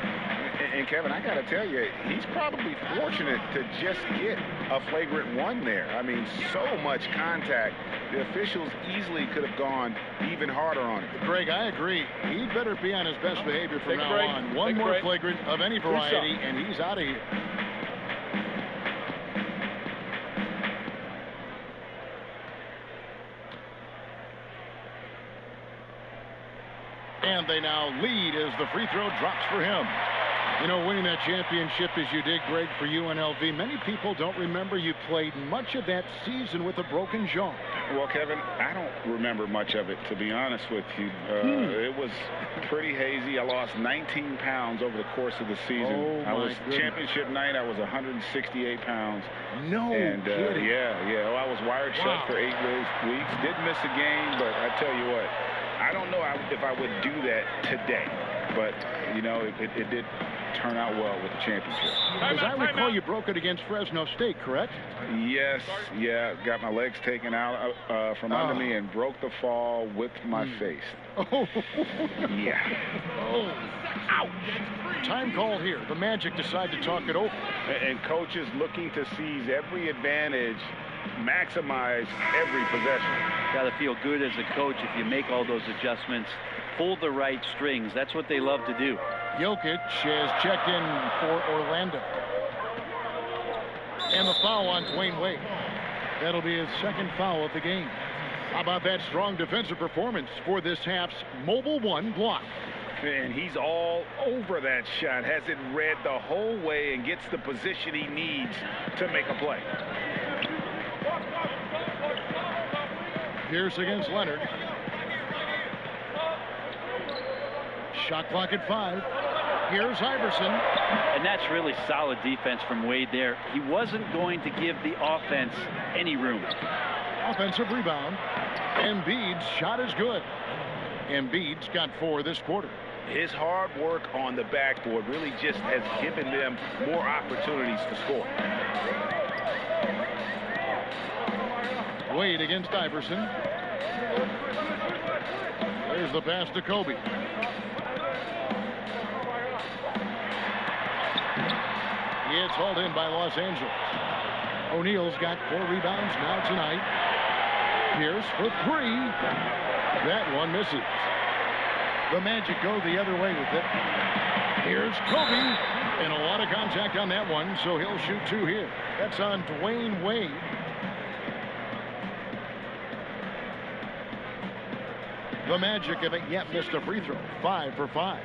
And Kevin, I got to tell you, he's probably fortunate to just get a flagrant 1 there. I mean, so much contact. The officials easily could have gone even harder on him. Greg, I agree. He'd better be on his best behavior from now on. One more flagrant of any variety, and he's out of here. And they now lead as the free throw drops for him. You know, winning that championship as you did, Greg, for UNLV, many people don't remember you played much of that season with a broken jaw. Well, Kevin, I don't remember much of it, to be honest with you. It was pretty hazy. I lost 19 pounds over the course of the season. Oh, I was goodness. Championship night, I was 168 pounds. No and, kidding. Yeah. Well, I was wired shut for 8 weeks. Didn't miss a game, but I tell you what, I don't know if I would do that today. But, you know, it did turn out well with the championship. As I recall, you broke it against Fresno State, correct? Yes, yeah. Got my legs taken out from under me and broke the fall with my face. Oh. Yeah. Oh. Ouch. Time call here. The Magic decide to talk it over. And coaches looking to seize every advantage, maximize every possession. Got to feel good as a coach if you make all those adjustments. Pull the right strings. That's what they love to do. Jokic has checked in for Orlando. And the foul on Dwayne Wade. That'll be his second foul of the game. How about that strong defensive performance for this half's Mobile 1 block? And he's all over that shot. Has it read the whole way and gets the position he needs to make a play. Pierce against Leonard. Shot clock at 5. Here's Iverson. And that's really solid defense from Wade there. He wasn't going to give the offense any room. Offensive rebound. Embiid's shot is good. Embiid's got 4 this quarter. His hard work on the backboard really just has given them more opportunities to score. Wade against Iverson. There's the pass to Kobe. It's hauled in by Los Angeles. O'Neal's got 4 rebounds now tonight. Pierce for 3. That one misses. The Magic go the other way with it. Here's Kobe. And a lot of contact on that one, so he'll shoot 2 here. That's on Dwayne Wade. The Magic haven't yet missed a free throw. 5 for 5.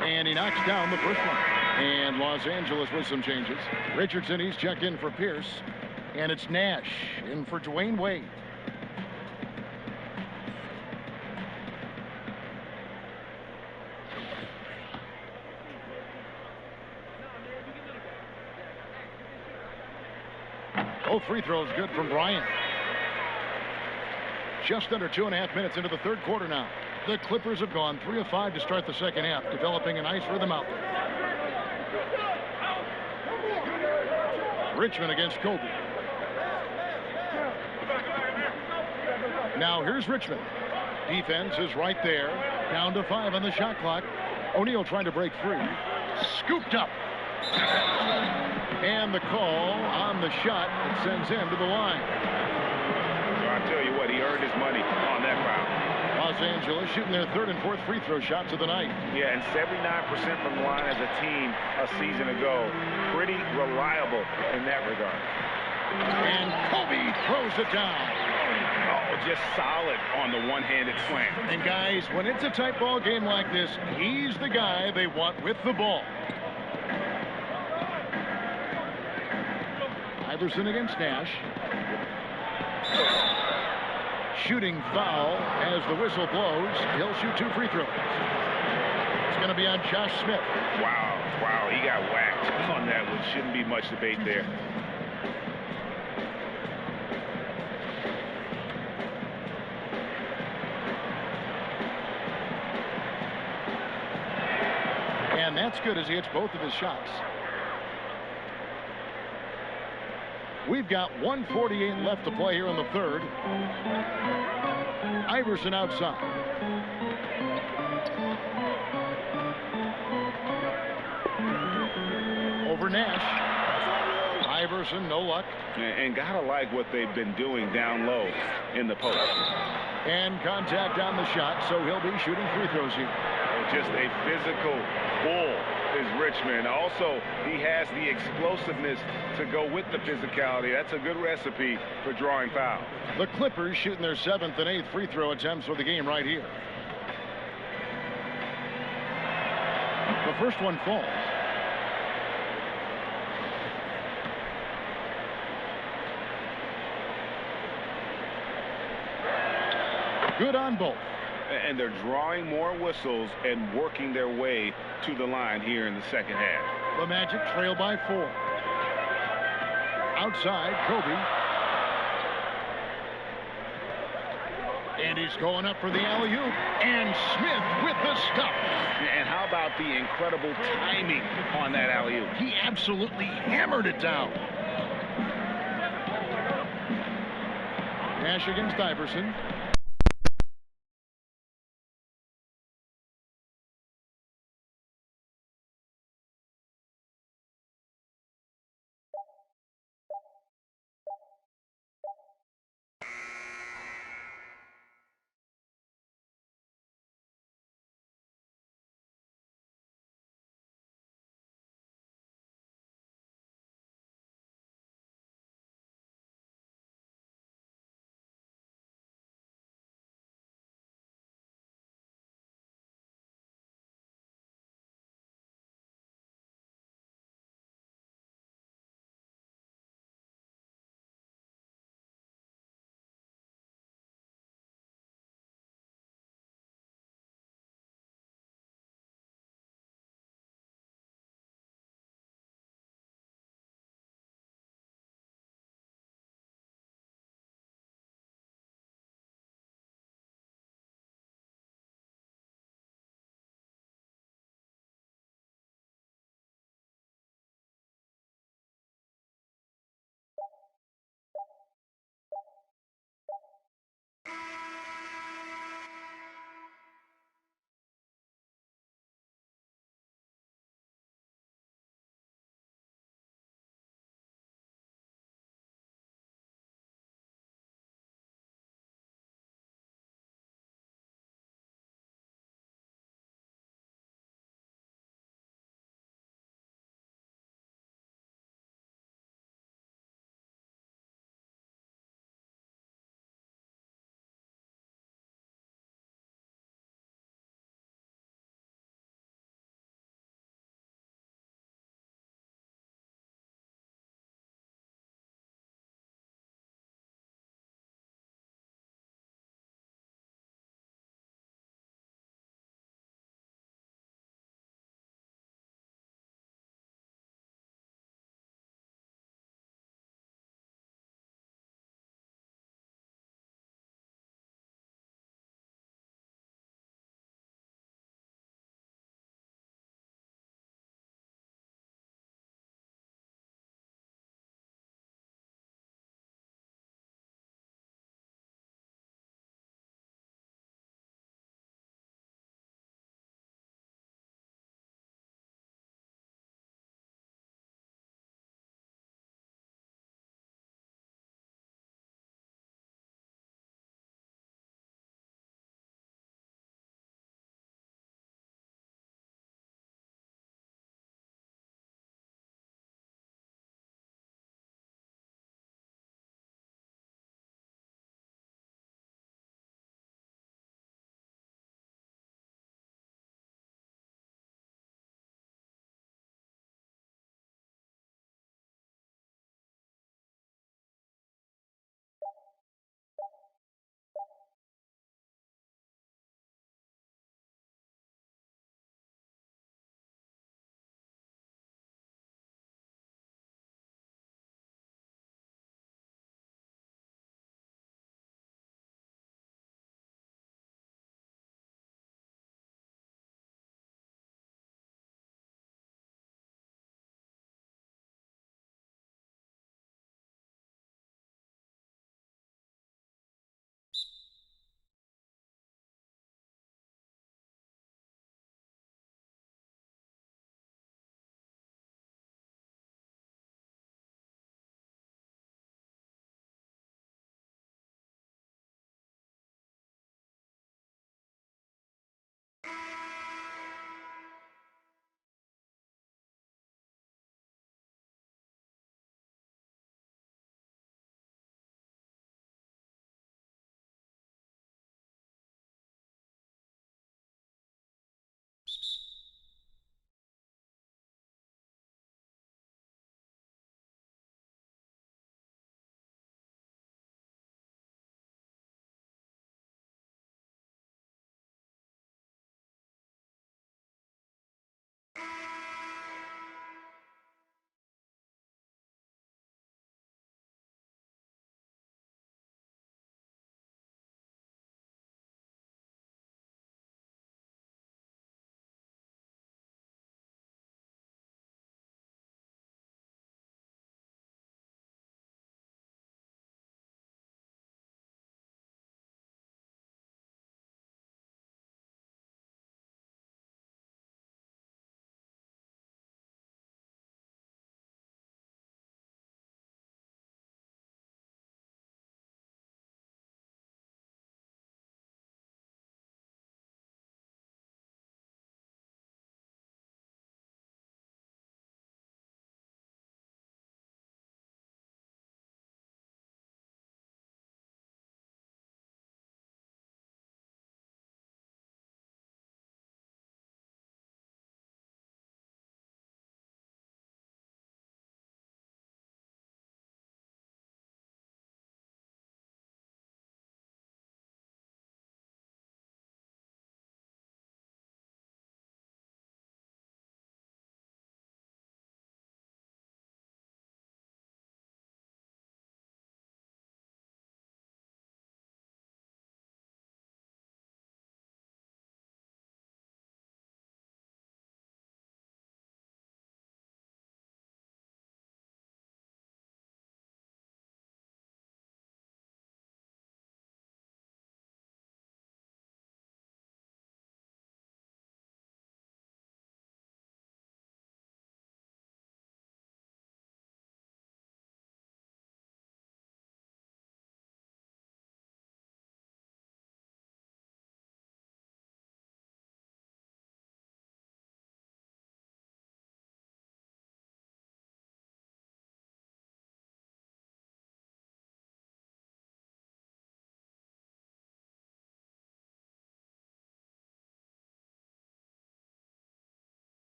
And he knocks down the first one. And Los Angeles with some changes. Richardson, he's checked in for Pierce. And it's Nash in for Dwayne Wade. Both free throws good from Bryant. Just under 2.5 minutes into the third quarter now. The Clippers have gone 3 of 5 to start the second half, developing a nice rhythm out there. Richmond against Kobe. Now here's Richmond. Defense is right there. Down to 5 on the shot clock. O'Neal trying to break free. Scooped up. And the call on the shot that sends him to the line. So I tell you what, he earned his money on that foul. Los Angeles shooting their 3rd and 4th free throw shots of the night. Yeah, and 79% from the line as a team a season ago. Pretty reliable in that regard. And Kobe throws it down. Oh, just solid on the one-handed slam. And guys, when it's a tight ball game like this, he's the guy they want with the ball. Iverson against Nash. Shooting foul as the whistle blows. He'll shoot 2 free throws. It's going to be on Josh Smith. Wow, he got whacked on that one. Shouldn't be much debate there. And that's good as he hits both of his shots. We've got 1:48 left to play here in the third. Iverson outside. Over Nash. Iverson, no luck. And gotta like what they've been doing down low in the post. And contact on the shot, so he'll be shooting free throws here. Just a physical bull is Richmond. Also, he has the explosiveness to go with the physicality. That's a good recipe for drawing fouls. The Clippers shooting their 7th and 8th free throw attempts for the game right here. The first one falls. Good on both. And they're drawing more whistles and working their way to the line here in the second half. The Magic trail by 4. Outside, Kobe. And he's going up for the alley-oop. And Smith with the stop. And how about the incredible timing on that alley-oop? He absolutely hammered it down. Nash against Iverson.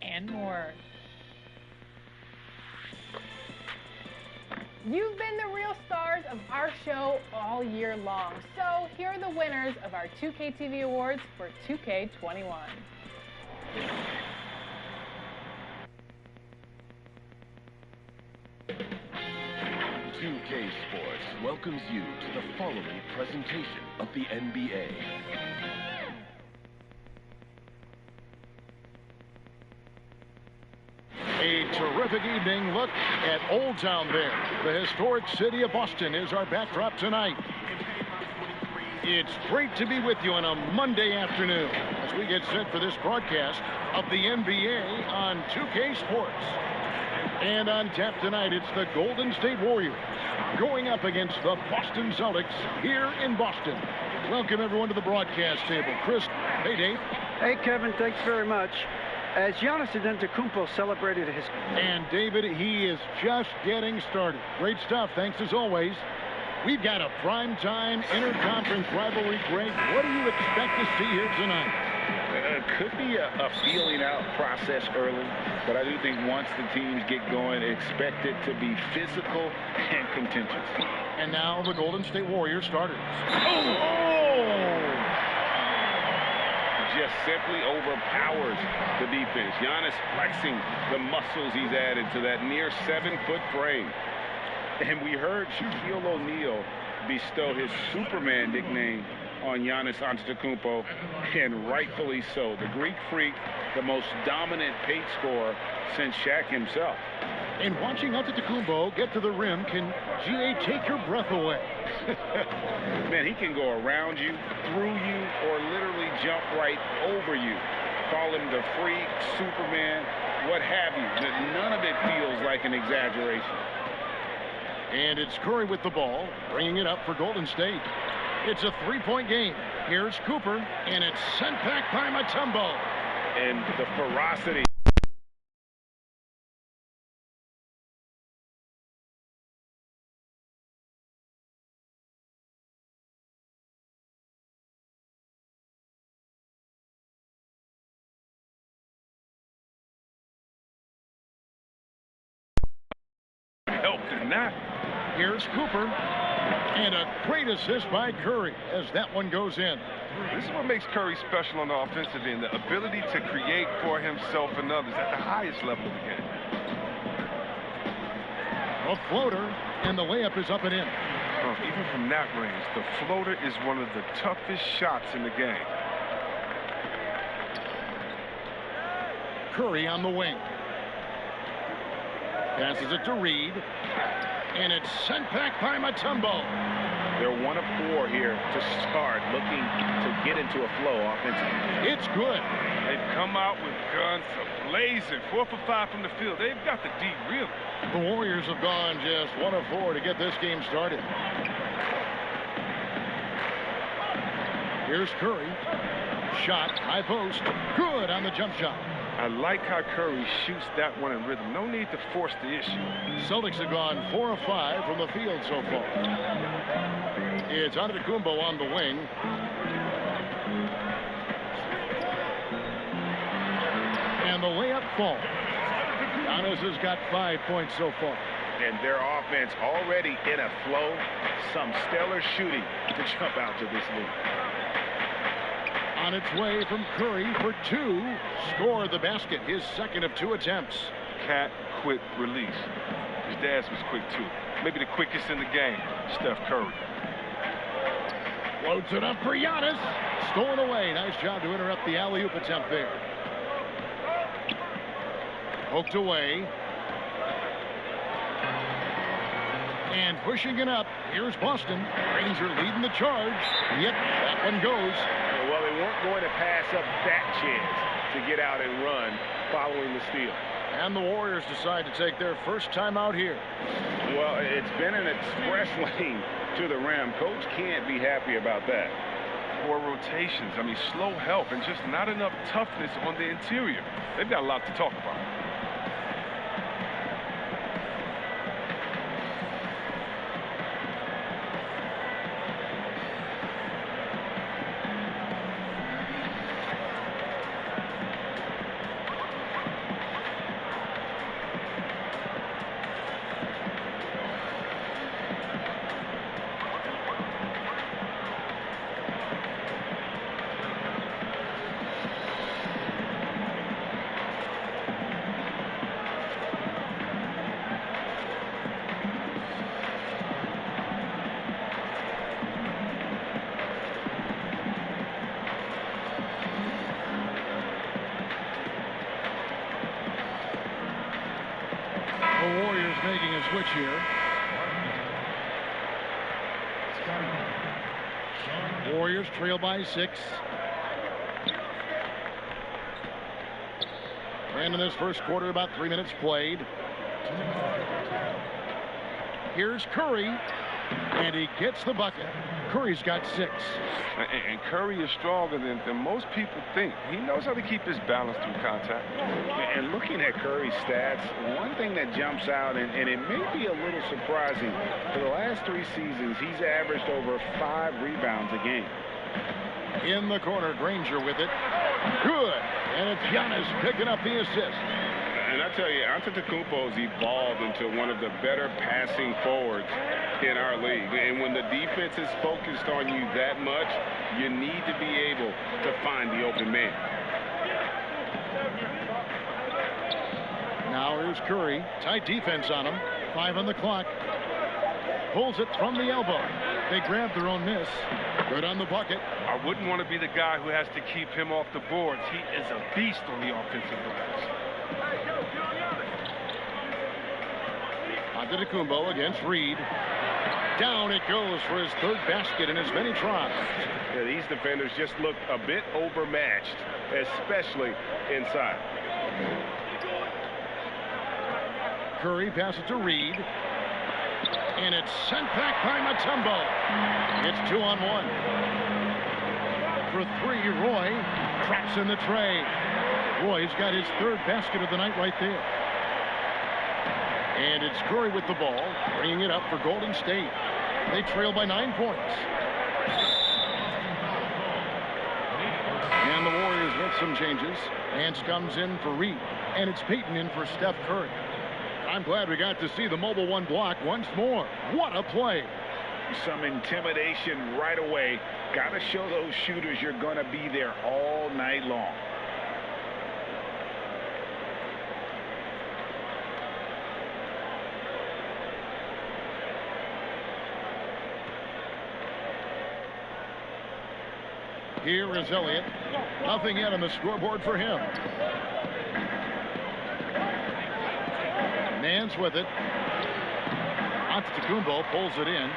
and more. You've been the real stars of our show all year long. So here are the winners of our 2K TV Awards for 2K21. 2K Sports welcomes you to the following presentation of the NBA. A terrific evening. Look at Old Town there. The historic city of Boston is our backdrop tonight. It's great to be with you on a Monday afternoon as we get set for this broadcast of the NBA on 2K Sports. And on tap tonight, it's the Golden State Warriors going up against the Boston Celtics here in Boston. Welcome, everyone, to the broadcast table. Chris, hey, Dave. Hey, Kevin, thanks very much. As Giannis Antetokounmpo celebrated his... And, David, he is just getting started. Great stuff, thanks as always. We've got a primetime interconference rivalry, Greg. What do you expect to see here tonight? Could be a feeling out process early, but I do think once the teams get going, expect it to be physical and contentious. And now the Golden State Warriors starters. Oh! Just simply overpowers the defense. Giannis flexing the muscles he's added to that near 7-foot frame. And we heard Shaquille O'Neal bestow his Superman nickname on Giannis Antetokounmpo, and rightfully so. The Greek freak, the most dominant paint scorer since Shaq himself. And watching Antetokounmpo get to the rim can, GA, take your breath away. Man, he can go around you, through you, or literally jump right over you. Call him the freak, Superman, what have you. None of it feels like an exaggeration. And it's Curry with the ball, bringing it up for Golden State. It's a three-point game. Here's Cooper, and it's sent back by Mutombo. And the ferocity. Helped in that. Here's Cooper. And a great assist by Curry as that one goes in. This is what makes Curry special on the offensive end, the ability to create for himself and others at the highest level of the game. A floater, and the layup is up and in. Even from that range, the floater is one of the toughest shots in the game. Curry on the wing. Passes it to Reed. And it's sent back by Mutombo. They're 1 of 4 here to start, looking to get into a flow offensively. It's good. They've come out with guns blazing, 4 for 5 from the field. They've got the D really. The Warriors have gone just 1 of 4 to get this game started. Here's Curry. Shot, high post. Good on the jump shot. I like how Curry shoots that one in rhythm. No need to force the issue. Celtics have gone 4 of 5 from the field so far. It's Antetokounmpo on the wing. And the layup falls. Giannis has got 5 points so far. And their offense already in a flow. Some stellar shooting to jump out to this lead. On its way from Curry for 2. Scored the basket, his second of 2 attempts. Cat quick release. His dad's was quick too. Maybe the quickest in the game, Steph Curry. Floats it up for Giannis. Stolen away. Nice job to interrupt the alley-oop attempt there. Poked away. And pushing it up. Here's Boston. Ranger leading the charge. Yep, that one goes. Well, they weren't going to pass up that chance to get out and run following the steal. And the Warriors decide to take their first time out here. Well, it's been an express lane to the rim. Coach can't be happy about that. Poor rotations. I mean, slow help and just not enough toughness on the interior. They've got a lot to talk about. The Warriors making a switch here. Warriors trail by 6. And in this first quarter, about 3 minutes played. Here's Curry, and he gets the bucket. Curry's got 6. And Curry is stronger than most people think. He knows how to keep his balance through contact. And looking at Curry's stats, one thing that jumps out, and it may be a little surprising, for the last 3 seasons, he's averaged over 5 rebounds a game. In the corner, Granger with it. Good. And it's Giannis picking up the assist. And I tell you, Antetokounmpo's evolved into one of the better passing forwards in our league. And when the defense is focused on you that much, you need to be able to find the open man. Now here's Curry. Tight defense on him. 5 on the clock. Pulls it from the elbow. They grab their own miss. Good on the bucket. I wouldn't want to be the guy who has to keep him off the boards. He is a beast on the offensive glass. Antetokounmpo against Reed. Down it goes for his 3rd basket in as many tries. Yeah, these defenders just look a bit overmatched, especially inside. Curry passes to Reed. And it's sent back by Mutombo. It's 2-on-1. For 3, Roy traps in the tray. Roy's got his 3rd basket of the night right there. And it's Curry with the ball, bringing it up for Golden State. They trail by 9 points. And the Warriors make some changes. Nance comes in for Reed. And it's Payton in for Steph Curry. I'm glad we got to see the mobile 1 block once more. What a play. Some intimidation right away. Got to show those shooters you're going to be there all night long. Here is Elliott. Nothing yet on the scoreboard for him. Nance with it. Antetokounmpo pulls it in.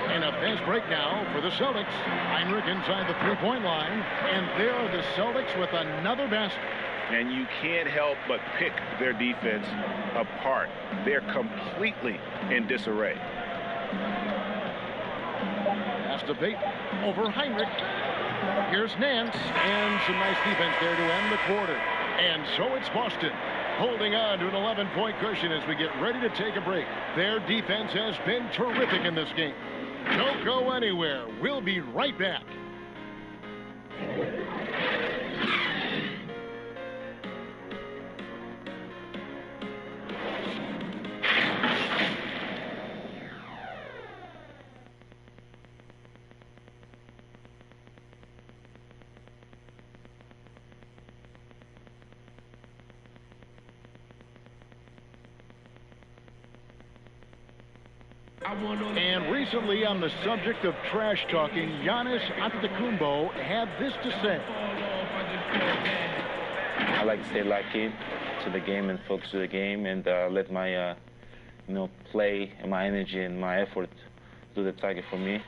And a fast break now for the Celtics. Heinrich inside the 3-point line. And there are the Celtics with another basket. And you can't help but pick their defense apart. They're completely in disarray. Pass to Payton over Heinrich. Here's Nance. And some nice defense there to end the quarter. And so it's Boston holding on to an 11-point cushion as we get ready to take a break. Their defense has been terrific in this game. Don't go anywhere. We'll be right back. And recently, on the subject of trash talking, Giannis Antetokounmpo had this to say. I like to stay locked in to the game and focus to the game and let my, play and my energy and my effort do the target for me.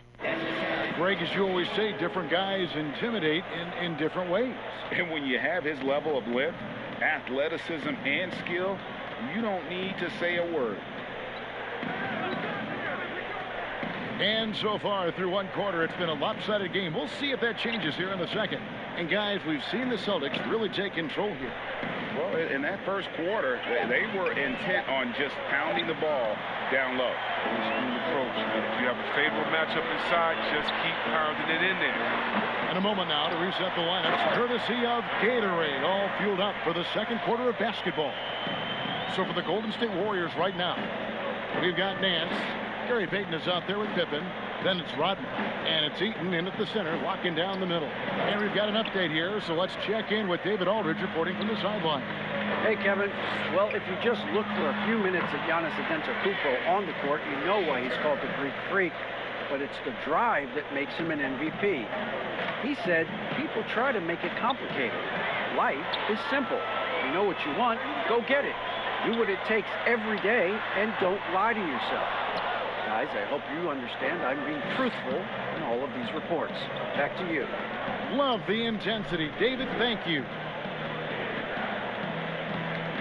Greg, as you always say, different guys intimidate in different ways. And when you have his level of lift, athleticism, and skill, you don't need to say a word. And so far through one quarter, it's been a lopsided game. We'll see if that changes here in the second. And guys, we've seen the Celtics really take control here. Well, in that first quarter, they were intent on just pounding the ball down low. Smooth approach. If you have a favorable matchup inside, just keep pounding it in there. In a moment now to reset the lineups, courtesy of Gatorade, all fueled up for the second quarter of basketball. So for the Golden State Warriors right now, we've got Nance. Gary Payton is out there with Pippen. Then it's Rodman. And it's Eaton in at the center, locking down the middle. And we've got an update here, so let's check in with David Aldridge reporting from the sideline. Hey, Kevin. Well, if you just look for a few minutes at Giannis Antetokounmpo on the court, you know why he's called the Greek Freak. But it's the drive that makes him an MVP. He said people try to make it complicated. Life is simple. You know what you want, go get it. Do what it takes every day and don't lie to yourself. Guys, I hope you understand I'm being truthful in all of these reports. Back to you. Love the intensity. David, thank you.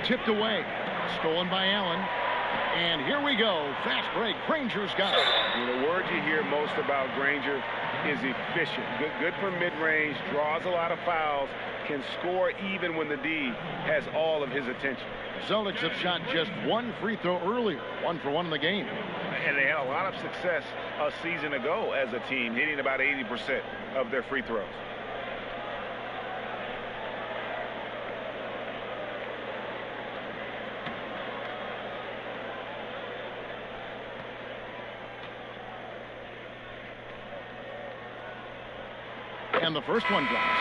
Tipped away. Stolen by Allen. And here we go. Fast break. Granger's got it. The word you hear most about Granger is efficient. Good from mid-range, draws a lot of fouls, can score even when the D has all of his attention. Celtics have shot just one free throw earlier. 1 for 1 in the game. And they had a lot of success a season ago as a team, hitting about 80% of their free throws. And the first one drops.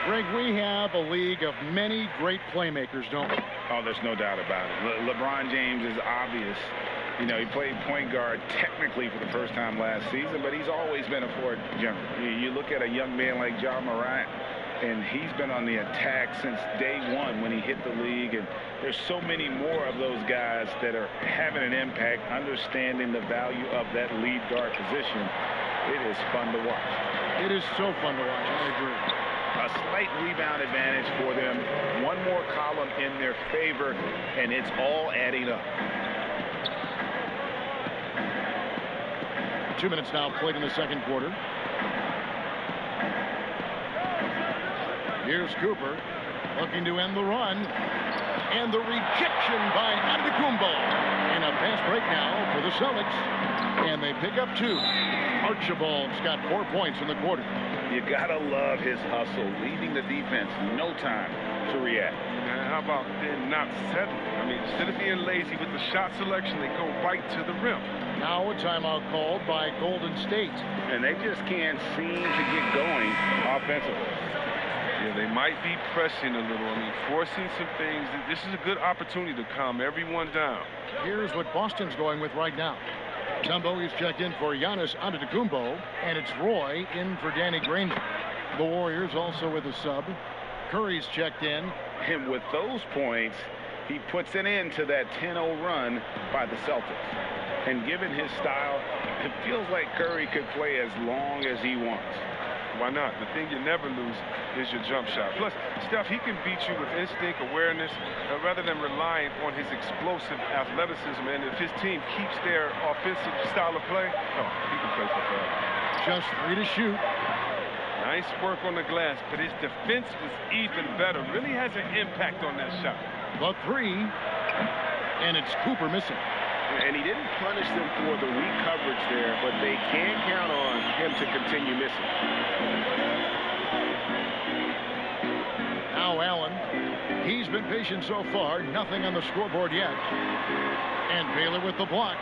Greg, we have a league of many great playmakers, don't we? Oh, there's no doubt about it. LeBron James is obvious. You know, he played point guard technically for the first time last season, but he's always been a floor general. You look at a young man like Ja Morant, and he's been on the attack since day one when he hit the league. And there's so many more of those guys that are having an impact, understanding the value of that lead guard position. It is fun to watch. It is so fun to watch. I agree. A slight rebound advantage for them. One more column in their favor, and it's all adding up. 2 minutes now played in the second quarter. Here's Cooper looking to end the run. And the rejection by Antetokounmpo. And a fast break now for the Celtics. And they pick up 2. Archibald's got 4 points in the quarter. You gotta love his hustle, leaving the defense no time to react. And how about them not settling? I mean, instead of being lazy with the shot selection, they go right to the rim. Now a timeout called by Golden State. And they just can't seem to get going offensively. Yeah, they might be pressing a little. I mean, forcing some things. This is a good opportunity to calm everyone down. Here's what Boston's going with right now. Tumbo is checked in for Giannis Antetokounmpo, and it's Roy in for Danny Granger. The Warriors also with a sub. Curry's checked in. And with those points, he puts an end to that 10-0 run by the Celtics. And given his style, it feels like Curry could play as long as he wants. Why not? The thing you never lose is your jump shot. Plus, Steph, he can beat you with instinct, awareness, rather than relying on his explosive athleticism. And if his team keeps their offensive style of play, oh, he can play for forever. Just 3 to shoot. Nice work on the glass, but his defense was even better. Really has an impact on that shot. The 3, and it's Cooper missing. And he didn't punish them for the weak coverage there, but they can't count on him to continue missing. Now Allen. He's been patient so far. Nothing on the scoreboard yet. And Baylor with the block.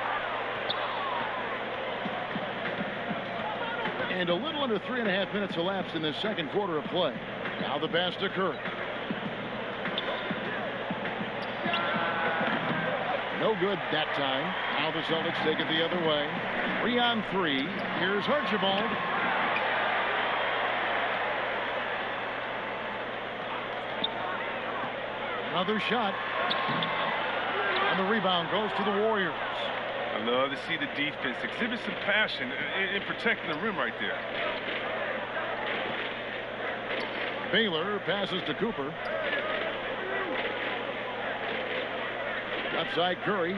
And a little under 3.5 minutes elapsed in the second quarter of play. Now the pass to Curry. No good that time. Now the Celtics take it the other way. 3 on 3. Here's Archibald. Another shot. And the rebound goes to the Warriors. I love to see the defense exhibit some passion in protecting the rim right there. Baylor passes to Cooper. Outside Curry.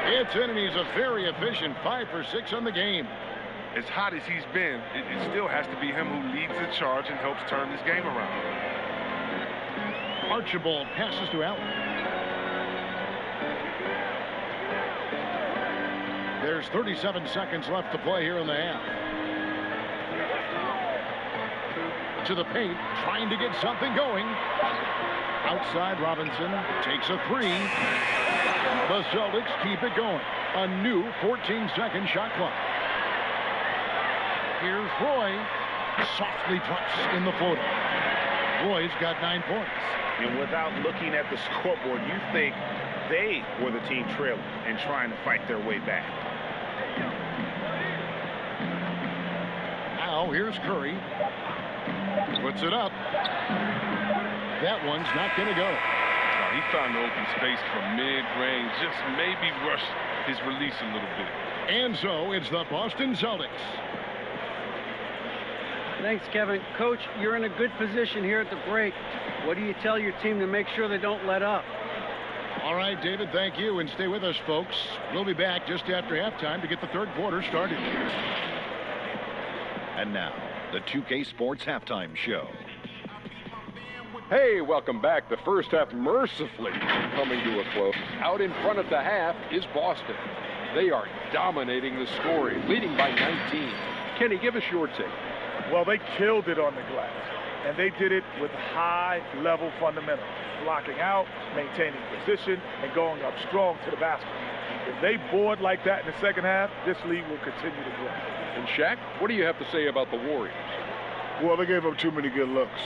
It's in, and he's a very efficient 5 for 6 on the game. As hot as he's been, it still has to be him who leads the charge and helps turn this game around. Archibald passes to Allen. There's 37 seconds left to play here in the half. To the paint, trying to get something going. Outside, Robinson takes a 3. The Celtics keep it going. A new 14-second shot clock. Here's Roy. Softly drops in the floater. Roy's got 9 points. And without looking at the scoreboard, you think they were the team trailing and trying to fight their way back. Now here's Curry. Puts it up. That one's not going to go. He found the open space from mid-range, just maybe rush his release a little bit. And so it's the Boston Celtics. Thanks, Kevin. Coach, you're in a good position here at the break. What do you tell your team to make sure they don't let up? All right, David, thank you. And stay with us, folks. We'll be back just after halftime to get the third quarter started. And now, the 2K Sports Halftime Show. Hey, welcome back. The first half mercifully coming to a close. Out in front at the half is Boston. They are dominating the scoring, leading by 19. Kenny, give us your take. Well, they killed it on the glass, and they did it with high-level fundamentals, blocking out, maintaining position, and going up strong to the basket. If they board like that in the second half, this league will continue to grow. And Shaq, what do you have to say about the Warriors? Well, they gave up too many good looks.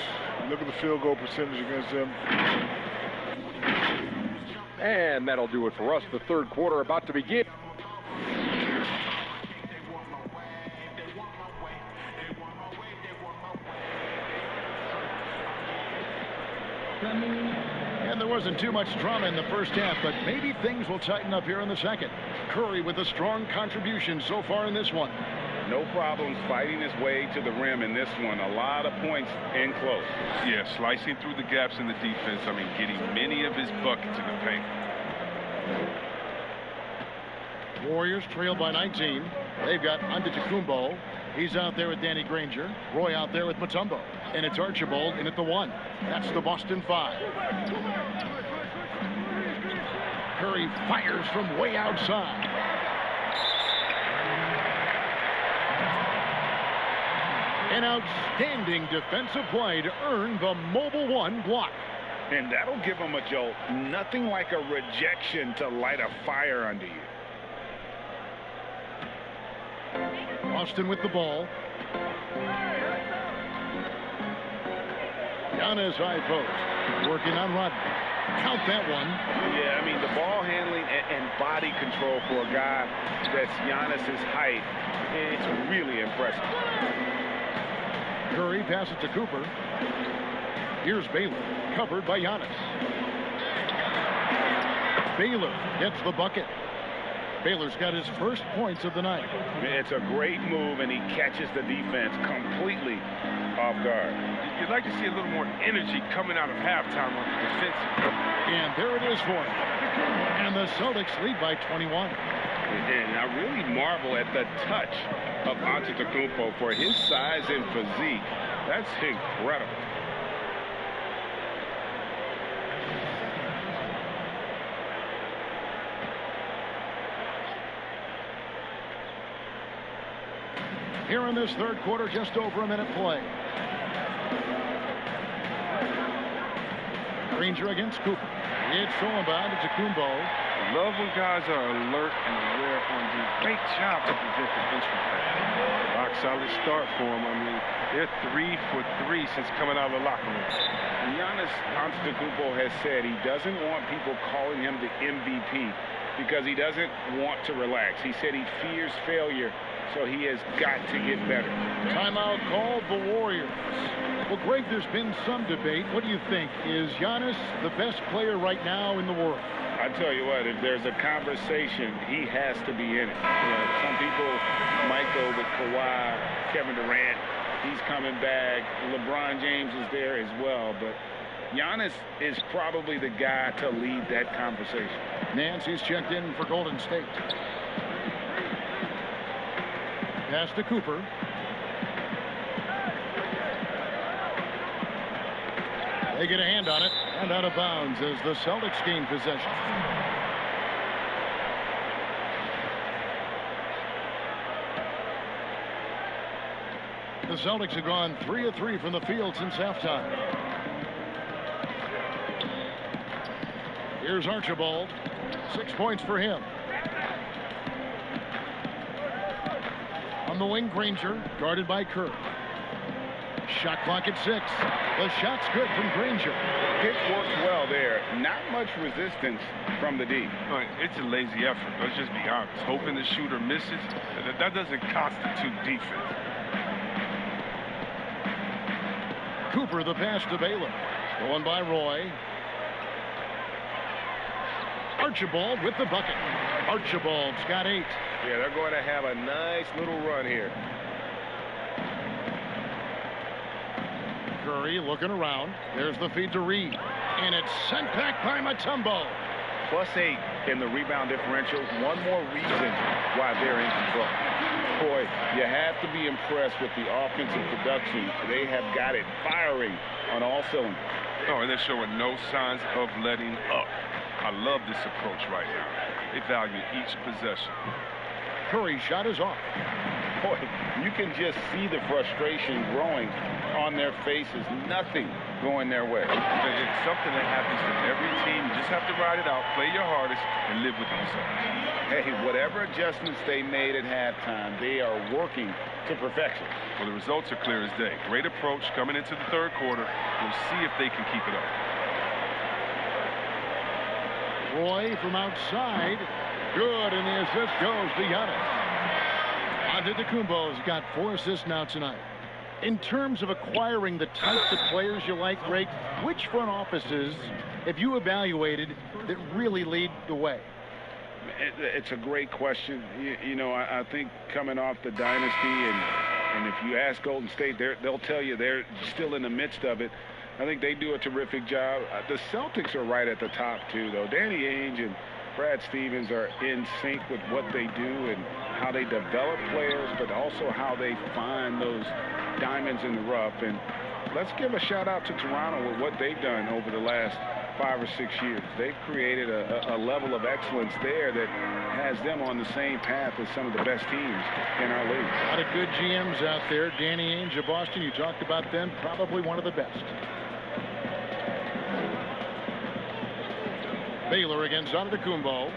Look at the field goal percentage against them. And that'll do it for us. The third quarter about to begin. And there wasn't too much drama in the first half, but maybe things will tighten up here in the second. Curry with a strong contribution so far in this one. No problems fighting his way to the rim in this one. A lot of points in close. Yeah, slicing through the gaps in the defense. I mean, getting many of his buckets in the paint. Warriors trail by 19. They've got Antetokounmpo. He's out there with Danny Granger. Roy out there with Mutombo. And it's Archibald in at the 1. That's the Boston 5. Curry fires from way outside. An outstanding defensive play to earn the mobile 1 block. And that'll give him a jolt. Nothing like a rejection to light a fire under you. Boston with the ball. Giannis high post. Working on Rodney. Count that one. Yeah, I mean, the ball handling and body control for a guy that's Giannis's height, it's really impressive. Curry passes to Cooper. Here's Baylor, covered by Giannis. Baylor gets the bucket. Baylor's got his first points of the night. It's a great move, and he catches the defense completely off guard. You'd like to see a little more energy coming out of halftime on the defensive. And there it is for him. And the Celtics lead by 21. And I really marvel at the touch of Antetokounmpo for his size and physique. That's incredible. Here in this third quarter, just over a minute play. Granger against Cooper. It's Eleben to Kumbo. Love when guys are alert and aware on the great job to prevent the bench from playing. Rock solid start for them. I mean, they're 3 for 3 since coming out of the locker room. Giannis Antetokounmpo has said he doesn't want people calling him the MVP because he doesn't want to relax. He said he fears failure, so he has got to get better. Timeout called the Warriors. Well, Greg, there's been some debate. What do you think? Is Giannis the best player right now in the world? I tell you what, if there's a conversation, he has to be in it. You know, some people might go with Kawhi, Kevin Durant. He's coming back. LeBron James is there as well. But Giannis is probably the guy to lead that conversation. Nancy's checked in for Golden State. Pass to Cooper. They get a hand on it and out of bounds as the Celtics gain possession. The Celtics have gone 3 of 3 from the field since halftime. Here's Archibald. 6 points for him. On the wing, Granger, guarded by Curry. Shot clock at 6. The shot's good from Granger. It worked well there. Not much resistance from the D. It's a lazy effort. Let's just be honest. Hoping the shooter misses, that doesn't constitute defense. Cooper the pass to Baylor. Going by Roy. Archibald with the bucket. Archibald's got 8. Yeah, they're going to have a nice little run here. Curry looking around. There's the feed to Reed. And it's sent back by Mutombo. +8 in the rebound differential. One more reason why they're in control. Boy, you have to be impressed with the offensive production. They have got it firing on all cylinders. Oh, and they're showing no signs of letting up. I love this approach right now. They value each possession. Curry's shot is off. Boy, you can just see the frustration growing on their faces. Nothing going their way. It's something that happens to every team. You just have to ride it out, play your hardest, and live with the results. Hey, whatever adjustments they made at halftime, they are working to perfection. Well, the results are clear as day. Great approach coming into the third quarter. We'll see if they can keep it up. Roy from outside. Good, and the assist goes to Giannis. Antetokounmpo's got 4 assists now tonight. In terms of acquiring the types of players you like, Greg, which front offices have you evaluated that really lead the way? It's a great question. You know, I think coming off the dynasty, and if you ask Golden State, they'll tell you they're still in the midst of it. I think they do a terrific job. The Celtics are right at the top, too, though. Danny Ainge and Brad Stevens are in sync with what they do and how they develop players, but also how they find those diamonds in the rough. And let's give a shout out to Toronto with what they've done over the last 5 or 6 years. They've created a level of excellence there that has them on the same path as some of the best teams in our league. A lot of good GMs out there. Danny Ainge of Boston, you talked about them, probably one of the best. Baylor against Antetokounmpo.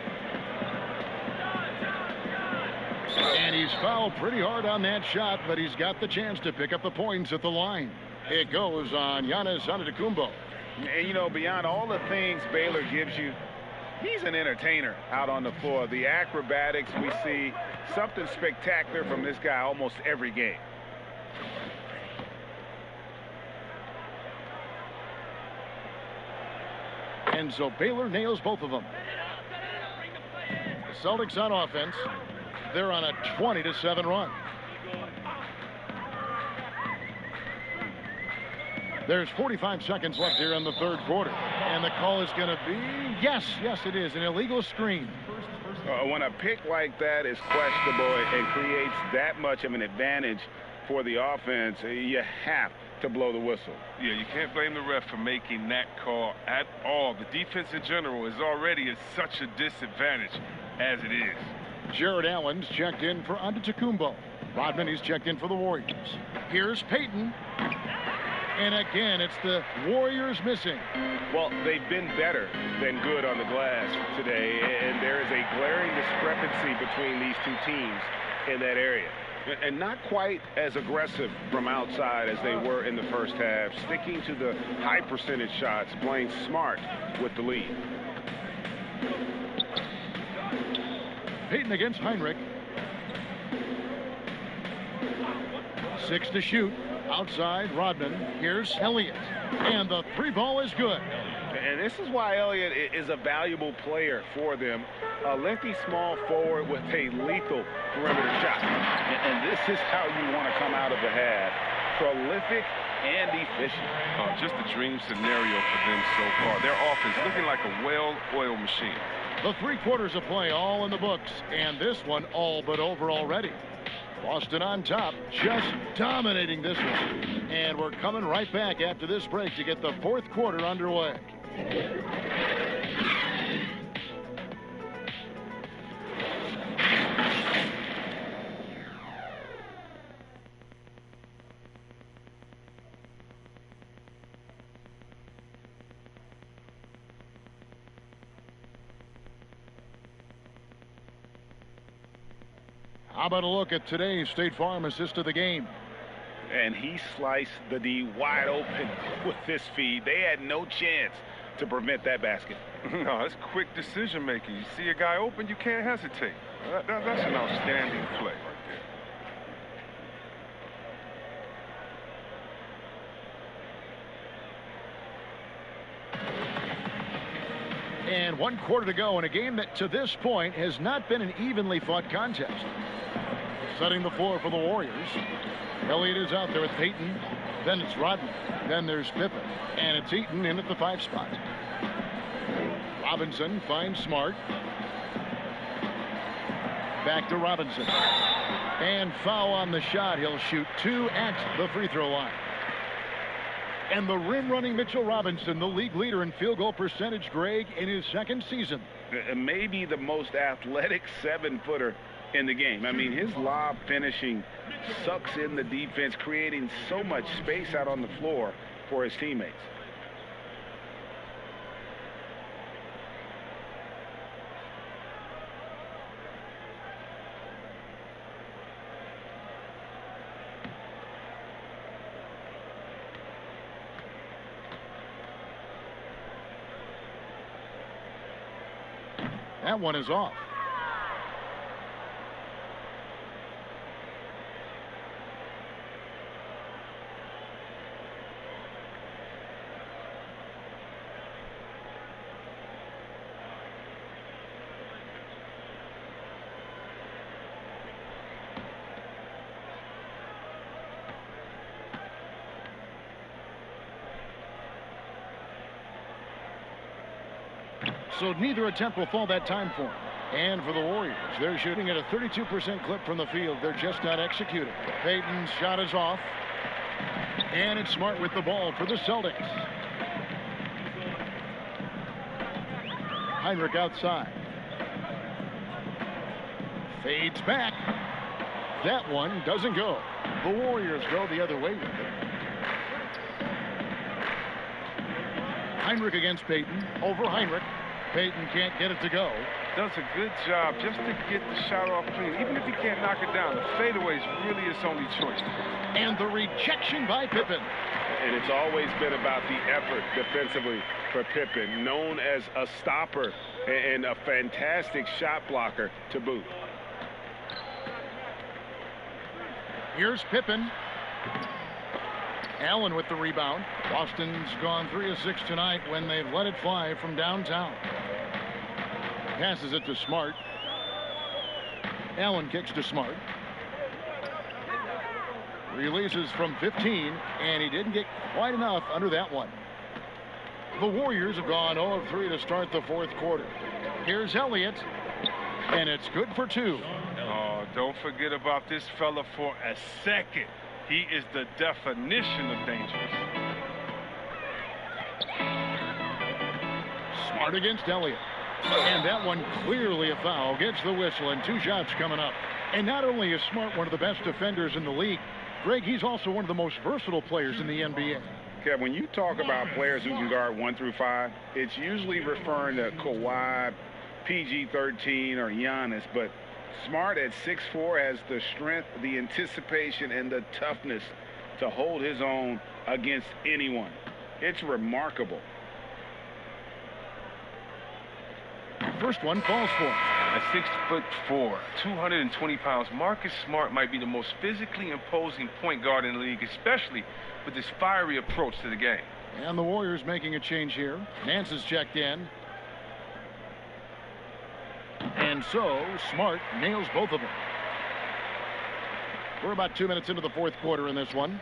And he's fouled pretty hard on that shot, but he's got the chance to pick up the points at the line. It goes on Giannis Antetokounmpo. And, you know, beyond all the things Baylor gives you, he's an entertainer out on the floor. The acrobatics, we see something spectacular from this guy almost every game. And so Baylor nails both of them. The Celtics on offense. They're on a 20-7 run. There's 45 seconds left here in the third quarter. And the call is going to be, yes, it is, an illegal screen. When a pick like that is questionable and creates that much of an advantage for the offense, you have to blow the whistle. Yeah, you can't blame the ref for making that call at all. The defense in general is already at such a disadvantage as it is. Jared Allen's checked in for Antetokounmpo. Rodman, he's checked in for the Warriors. Here's Payton. And again, it's the Warriors missing. Well, they've been better than good on the glass today, and there is a glaring discrepancy between these two teams in that area. And not quite as aggressive from outside as they were in the first half, sticking to the high percentage shots, playing smart with the lead. Payton against Heinrich. 6 to shoot. Outside, Rodman. Here's Elliott. And the 3 ball is good. And this is why Elliott is a valuable player for them. A lengthy small forward with a lethal perimeter shot. And this is how you want to come out of the half. Prolific and efficient. Just a dream scenario for them so far. Their offense looking like a well-oiled machine. The 3 quarters of play all in the books. And this one all but over already. Boston on top, just dominating this one. And we're coming right back after this break to get the 4th quarter underway. How about a look at today's State Farm assist of the game? And he sliced the D wide open with this feed. They had no chance to prevent that basket. No, it's quick decision making. You see a guy open, you can't hesitate. That's an outstanding play right there. And 1 quarter to go in a game that to this point has not been an evenly fought contest. Setting the floor for the Warriors. Elliott is out there with Payton. Then it's Rodman. Then there's Pippen. And it's Eaton in at the 5 spot. Robinson finds Smart. Back to Robinson. And foul on the shot. He'll shoot 2 at the free throw line. And the rim-running Mitchell Robinson, the league leader in field goal percentage, Greg, in his 2nd season. Maybe the most athletic 7-footer in the game. I mean, his lob finishing sucks in the defense, creating so much space out on the floor for his teammates. That one is off. So neither attempt will fall that time for them. And for the Warriors, they're shooting at a 32% clip from the field. They're just not executing. Payton's shot is off. And it's Smart with the ball for the Celtics. Heinrich outside. Fades back. That one doesn't go. The Warriors go the other way with it. Heinrich against Payton. Over Heinrich. Payton can't get it to go. Does a good job just to get the shot off clean. Even if he can't knock it down, the fadeaway is really his only choice. And the rejection by Pippen. And it's always been about the effort defensively for Pippen, known as a stopper and a fantastic shot blocker to boot. Here's Pippen. Allen with the rebound. Boston's gone 3 of 6 tonight when they've let it fly from downtown. Passes it to Smart. Allen kicks to Smart. Releases from 15, and he didn't get quite enough under that one. The Warriors have gone 0 of 3 to start the 4th quarter. Here's Elliott, and it's good for 2. Oh, don't forget about this fella for a second. He is the definition of dangerous. Smart against Elliott. And that one clearly a foul. Gets the whistle, and 2 shots coming up. And not only is Smart one of the best defenders in the league, Greg, he's also one of the most versatile players in the NBA. Kev, when you talk about players who can guard 1 through 5, it's usually referring to Kawhi, PG-13, or Giannis, but Smart at 6'4" has the strength, the anticipation, and the toughness to hold his own against anyone. It's remarkable. First one falls for him. At 6'4", 220 pounds, Marcus Smart might be the most physically imposing point guard in the league, especially with his fiery approach to the game. And the Warriors making a change here. Nance is checked in. And so Smart nails both of them. We're about 2 minutes into the 4th quarter in this one.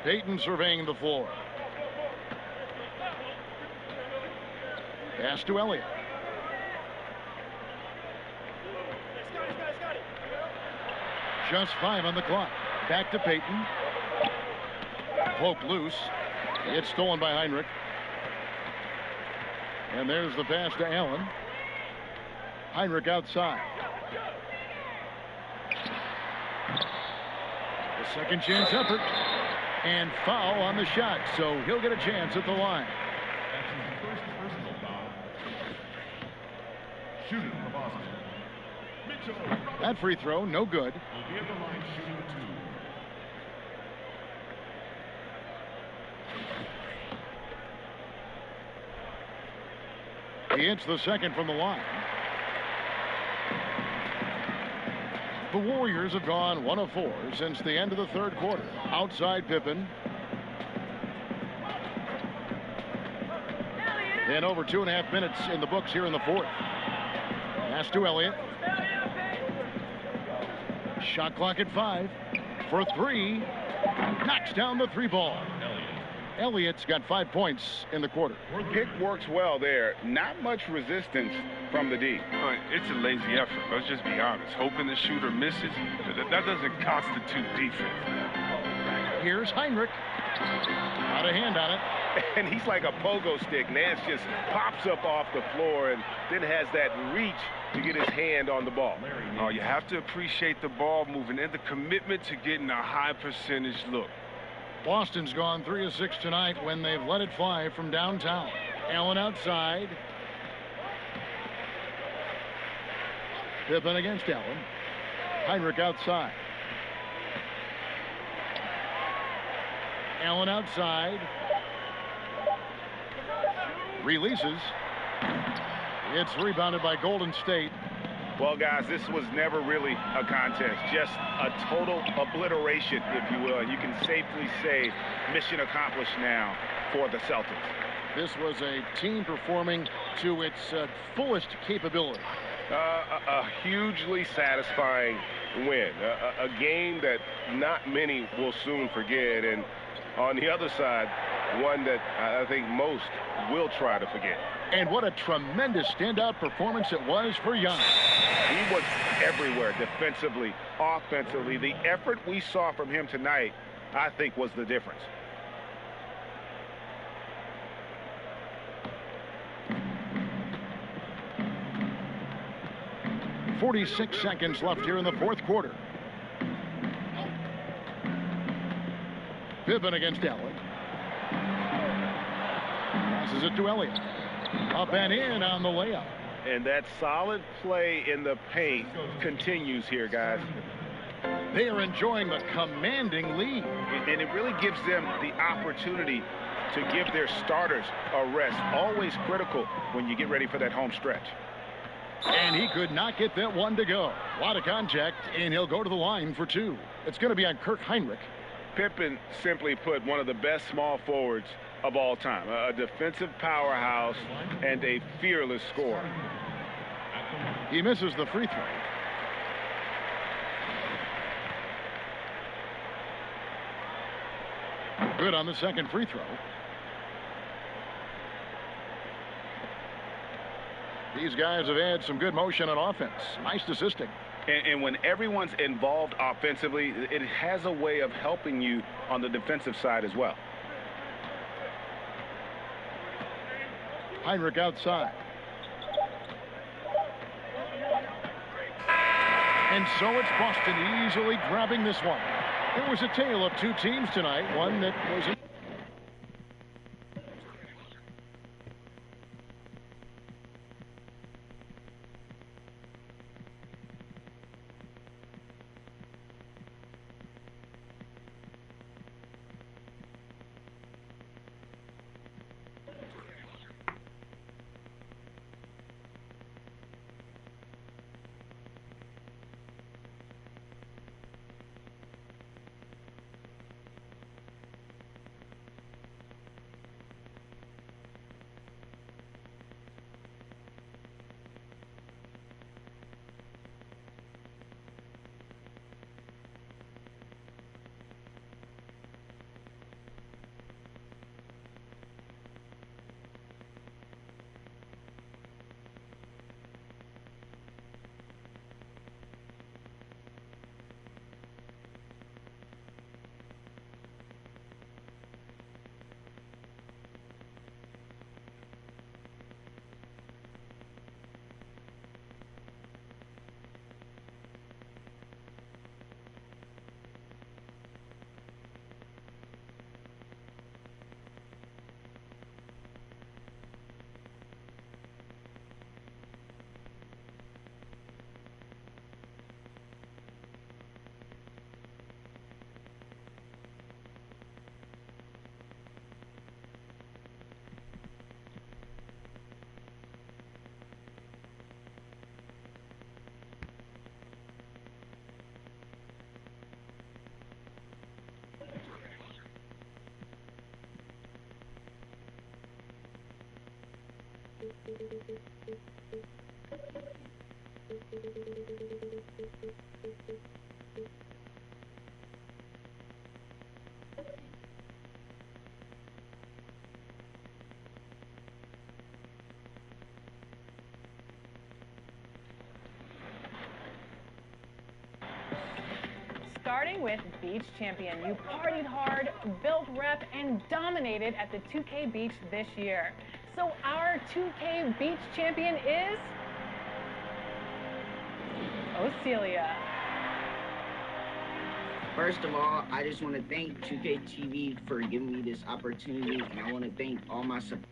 Payton surveying the floor. Pass to Elliott. Just 5 on the clock. Back to Payton. Poke loose. It's stolen by Heinrich. And there's the pass to Allen. Heinrich outside. The second chance effort. And foul on the shot. So he'll get a chance at the line. Shooting for Boston. That free throw, no good. Will be at the line shooting 2. He hits the second from the line. The Warriors have gone 1 of 4 since the end of the 3rd quarter. Outside Pippen. And over 2.5 minutes in the books here in the fourth. Pass to Elliott. Shot clock at 5 for 3. Knocks down the 3 ball. Elliott's got 5 points in the quarter. Pick works well there. Not much resistance from the D. It's a lazy effort. Let's just be honest. Hoping the shooter misses, that doesn't constitute defense. Here's Heinrich. Out of hand on it. And he's like a pogo stick. Nance just pops up off the floor and then has that reach to get his hand on the ball. Oh, you have to appreciate the ball moving and the commitment to getting a high percentage look. Boston's gone 3 of 6 tonight when they've let it fly from downtown. Allen outside. Pippen against Allen. Heinrich outside. Allen outside. Releases. It's rebounded by Golden State. Well, guys, this was never really a contest, just a total obliteration, if you will. You can safely say mission accomplished now for the Celtics. This was a team performing to its fullest capability. A hugely satisfying win, a game that not many will soon forget, and on the other side, one that I think most will try to forget. And what a tremendous standout performance it was for Giannis. He was everywhere defensively, offensively. The effort we saw from him tonight, I think, was the difference. .46 seconds left here in the fourth quarter. Pippen against Allen. Passes it to Elliott. Up and in on the layup. And that solid play in the paint continues here, guys. They are enjoying the commanding lead. And it really gives them the opportunity to give their starters a rest. Always critical when you get ready for that home stretch. And he could not get that one to go. A lot of contact, and he'll go to the line for 2. It's going to be on Kirk Heinrich. Pippen, simply put, one of the best small forwards of all time. A defensive powerhouse and a fearless scorer. He misses the free throw. Good on the second free throw. These guys have had some good motion on offense. Nice assisting. And when everyone's involved offensively, it has a way of helping you on the defensive side as well. Heinrich outside. And so it's Boston easily grabbing this one. It was a tale of 2 teams tonight. One that was... Starting with Beach Champion, you partied hard, built rep, and dominated at the 2K Beach this year. So our 2K Beach Champion is Ocelia. First of all, I just want to thank 2K TV for giving me this opportunity, and I want to thank all my supporters.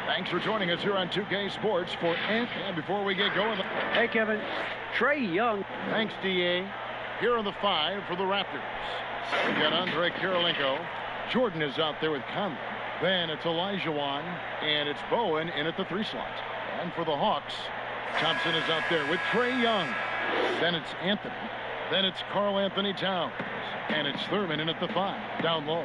Thanks for joining us here on 2K Sports for and before we get going. Hey, Kevin. Trae Young. Thanks, DA. Here on the 5 for the Raptors. We've got Andre Kirilenko. Jordan is out there with Conley. Then it's Olajuwon, and it's Bowen in at the 3 slot. And for the Hawks, Thompson is out there with Trae Young. Then it's Anthony. Then it's Karl Anthony Towns. And it's Thurman in at the 5, down low.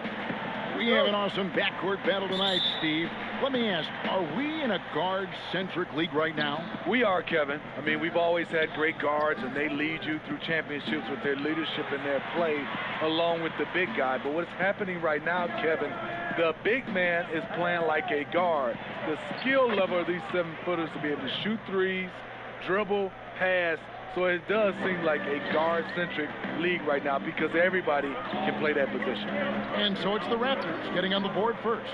We have an awesome backcourt battle tonight, Steve. Let me ask, are we in a guard-centric league right now? We are, Kevin. I mean, we've always had great guards, and they lead you through championships with their leadership and their play, along with the big guy. But what's happening right now, Kevin, the big man is playing like a guard. The skill level of these 7-footers to be able to shoot threes, dribble, pass. So it does seem like a guard-centric league right now because everybody can play that position. And so it's the Raptors getting on the board first.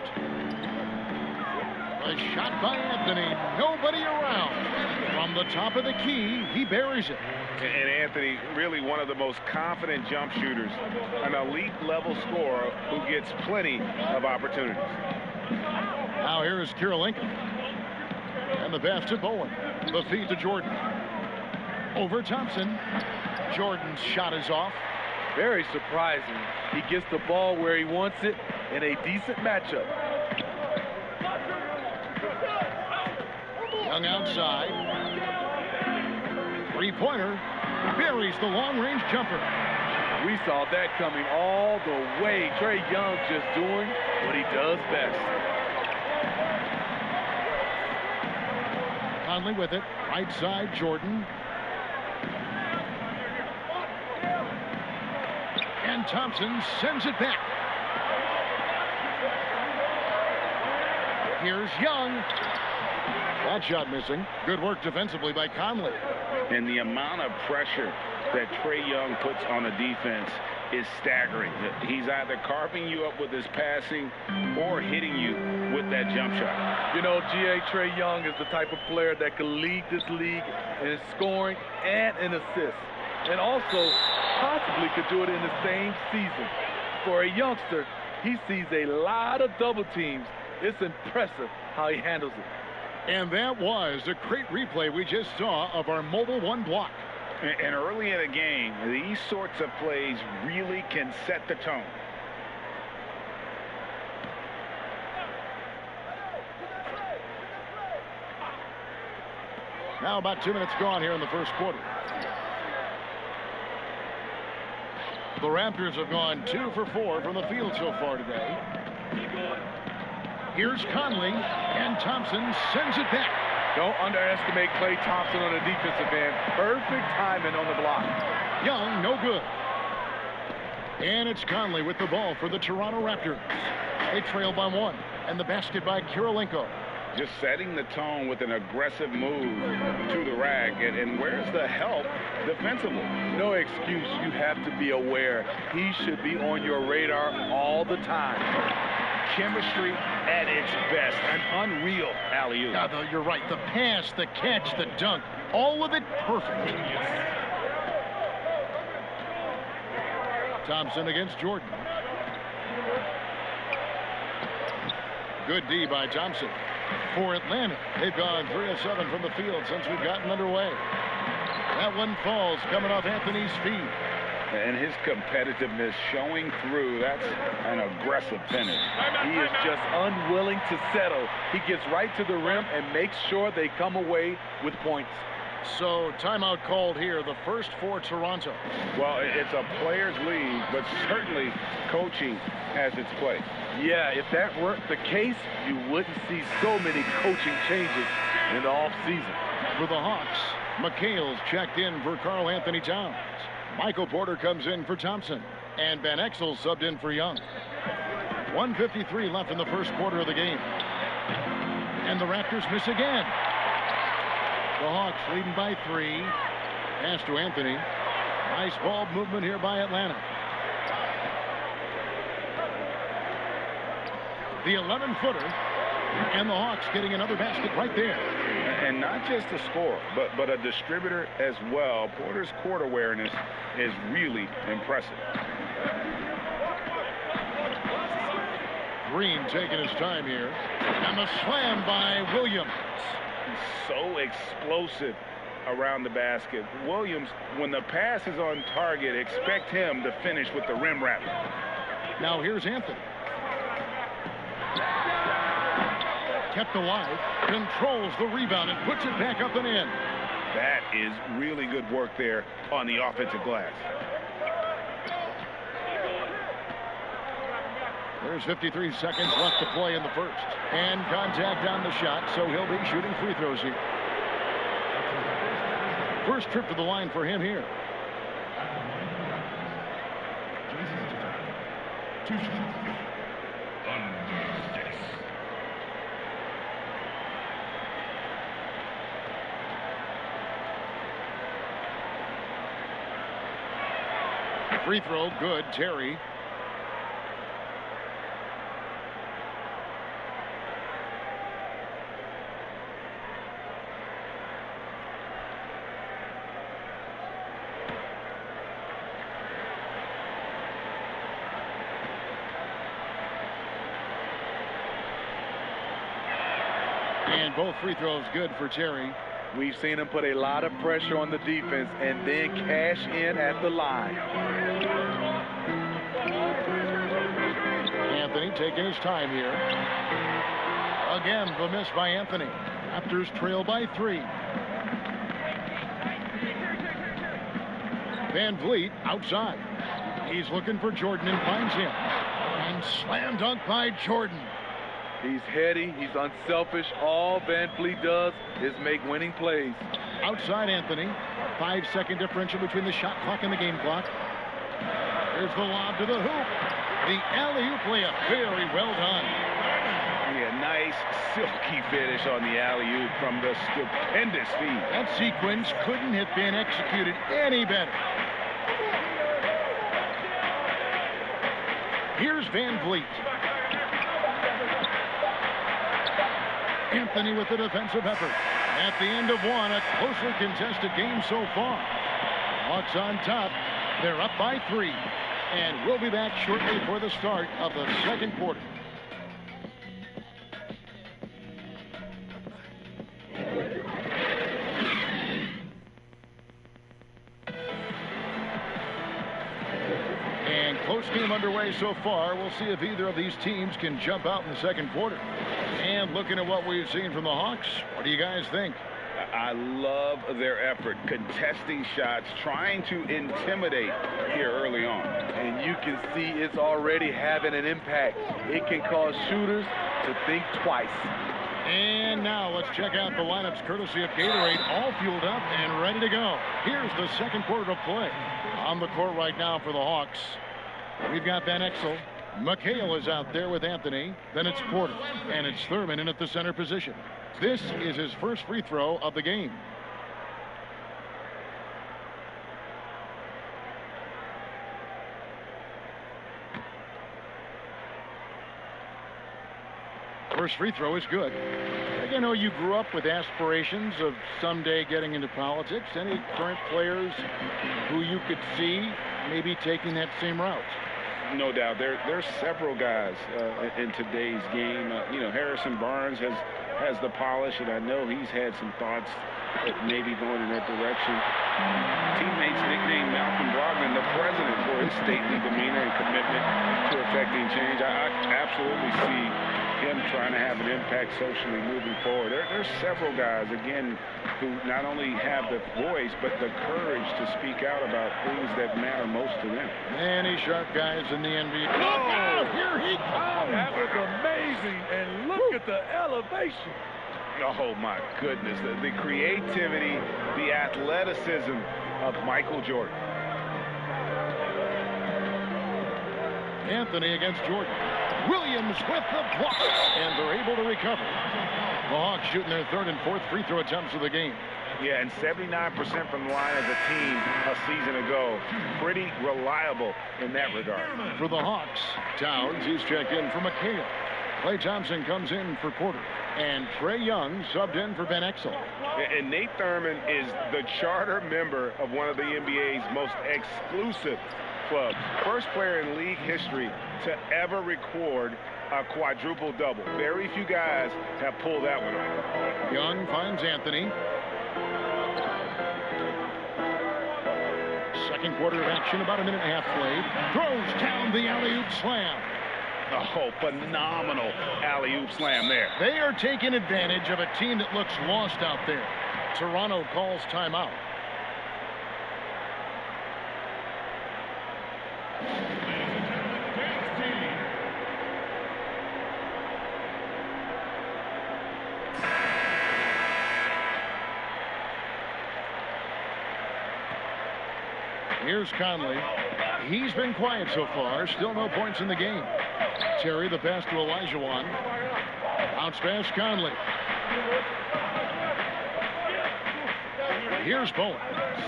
A shot by Anthony. Nobody around. From the top of the key, he buries it. And Anthony, really one of the most confident jump shooters, an elite-level scorer who gets plenty of opportunities. Now here is Kirilenko. And the pass to Bowen. The feed to Jordan. Over Thompson. Jordan's shot is off. Very surprising. He gets the ball where he wants it in a decent matchup. Young outside. Three-pointer. Buries the long-range jumper. We saw that coming all the way. Trae Young just doing what he does best. Conley with it. Right side, Jordan. And Thompson sends it back. Here's Young. That shot missing. Good work defensively by Conley. And the amount of pressure that Trae Young puts on a defense is staggering. He's either carving you up with his passing or hitting you with that jump shot. You know, Trae Young is the type of player that can lead this league in scoring and in assists. And also possibly could do it in the same season. For a youngster, he sees a lot of double teams. It's impressive how he handles it. And that was a great replay we just saw of our Mobile One block. And early in the game, these sorts of plays really can set the tone. Now about 2 minutes gone here in the first quarter. The Raptors have gone 2 for 4 from the field so far today. Here's Conley, and Thompson sends it back. Don't underestimate Klay Thompson on the defensive end. Perfect timing on the block. Young, no good. And it's Conley with the ball for the Toronto Raptors. They trail by 1, and the basket by Kirilenko. Just setting the tone with an aggressive move to the rack. And where's the help defensively? No excuse. You have to be aware. He should be on your radar all the time. Chemistry at its best. An unreal alley-oop. Yeah, you're right. The pass, the catch, the dunk, all of it perfect. Thompson against Jordan. Good D by Thompson. For Atlanta, they've gone 3 of 7 from the field since we've gotten underway. That one falls coming off Anthony's feet. And his competitiveness showing through. That's an aggressive finish. He is just unwilling to settle. He gets right to the rim and makes sure they come away with points. So timeout called here, the first for Toronto. Well, it's a players' league, but certainly coaching has its place. Yeah, if that weren't the case, you wouldn't see so many coaching changes in the offseason. For the Hawks, McHale's checked in for Karl Anthony Towns. Michael Porter comes in for Thompson. And Van Exel subbed in for Young. 1:53 left in the first quarter of the game. And the Raptors miss again. The Hawks leading by 3. Pass to Anthony. Nice ball movement here by Atlanta. The 11-footer. And the Hawks getting another basket right there. And not just a scorer, but a distributor as well. Porter's court awareness is really impressive. Green taking his time here. And the slam by Williams. So explosive around the basket. Williams, when the pass is on target, expect him to finish with the rim wrap. Now here's Anthony. Kept alive, controls the rebound and puts it back up and in. That is really good work there on the offensive glass. There's 53 seconds left to play in the first. And contact on the shot, so he'll be shooting free throws here. First trip to the line for him here. Free throw, good. Terry. And both free throws good for Terry. We've seen him put a lot of pressure on the defense and then cash in at the line. Anthony taking his time here. Again, the miss by Anthony. Raptors trail by 3. Van Vliet outside. He's looking for Jordan and finds him. And slam dunk by Jordan. He's heady. He's unselfish. All Van Vliet does is make winning plays. Outside Anthony. 5-second differential between the shot clock and the game clock. Here's the lob to the hoop. The alley-oop layup. Very well done. Yeah, nice silky finish on the alley-oop from the stupendous feed. That sequence couldn't have been executed any better. Here's Van Vliet. Anthony with the defensive effort. At the end of one, a closely contested game so far. Hawks on top. They're up by 3. And we'll be back shortly for the start of the second quarter. And close game underway so far. We'll see if either of these teams can jump out in the second quarter. And looking at what we've seen from the Hawks, what do you guys think? I love their effort, contesting shots, trying to intimidate here early on. And you can see it's already having an impact. It can cause shooters to think twice. And now let's check out the lineups courtesy of Gatorade, all fueled up and ready to go. Here's the second quarter of play. On the court right now for the Hawks, we've got Van Exel. McHale is out there with Anthony. Then it's Porter. And it's Thurman in at the center position. This is his first free throw of the game. First free throw is good. You know, you grew up with aspirations of someday getting into politics. Any current players who you could see maybe taking that same route? No doubt. There's several guys in today's game. You know, Harrison Barnes has the polish, and I know he's had some thoughts that maybe going in that direction. Teammates nicknamed Malcolm Brogdon the president unstately demeanor and commitment to affecting change. I absolutely see him trying to have an impact socially moving forward. There's several guys, again, who not only have the voice, but the courage to speak out about things that matter most to them. Many sharp guys in the NBA. Oh, Look out! Here he comes! That was amazing, and look at the elevation. Oh, my goodness. The creativity, the athleticism of Michael Jordan. Anthony against Jordan. Williams with the block, and they're able to recover. The Hawks shooting their third and fourth free throw attempts of the game. Yeah, and 79% from the line as a team a season ago. Pretty reliable in that regard. For the Hawks, Towns, he's checked in for McHale. Klay Thompson comes in for Porter. And Trae Young subbed in for Ben Exel. And Nate Thurman is the charter member of one of the NBA's most exclusive clubs. First player in league history to ever record a quadruple-double. Very few guys have pulled that one off. Young finds Anthony. Second quarter of action, about a minute and a half played. Throws down the alley-oop slam. Oh, phenomenal alley-oop slam there. They are taking advantage of a team that looks lost out there. Toronto calls timeout. Here's Conley. He's been quiet so far. Still no points in the game. Terry, the pass to Olajuwon. Bounce pass, Conley. Here's Bowen.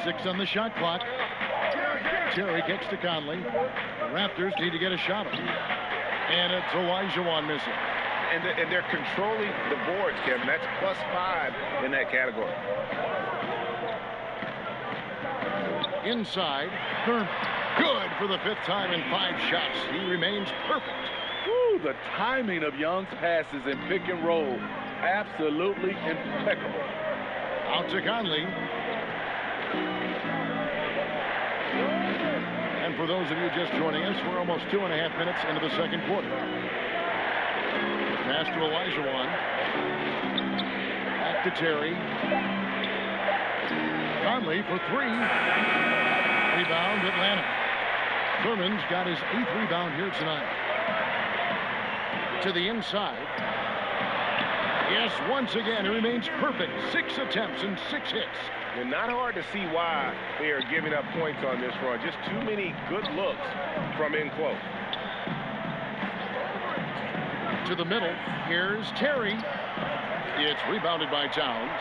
6 on the shot clock. Terry kicks to Conley. The Raptors need to get a shot on. And it's Olajuwon missing. And they're controlling the boards, Kevin. That's +5 in that category. Inside, Thurman. Good for the 5th time in 5 shots. He remains perfect. Woo, the timing of Young's passes in pick and roll, absolutely impeccable. Out to Conley. And for those of you just joining us, we're almost 2.5 minutes into the second quarter. Pass to Olajuwon. Back to Terry. Conley for 3. Rebound, Atlanta. Thurman's got his 8th rebound here tonight. To the inside. Yes, once again, it remains perfect. 6 attempts and 6 hits. And not hard to see why they are giving up points on this run. Just too many good looks from in close. To the middle. Here's Terry. It's rebounded by Towns.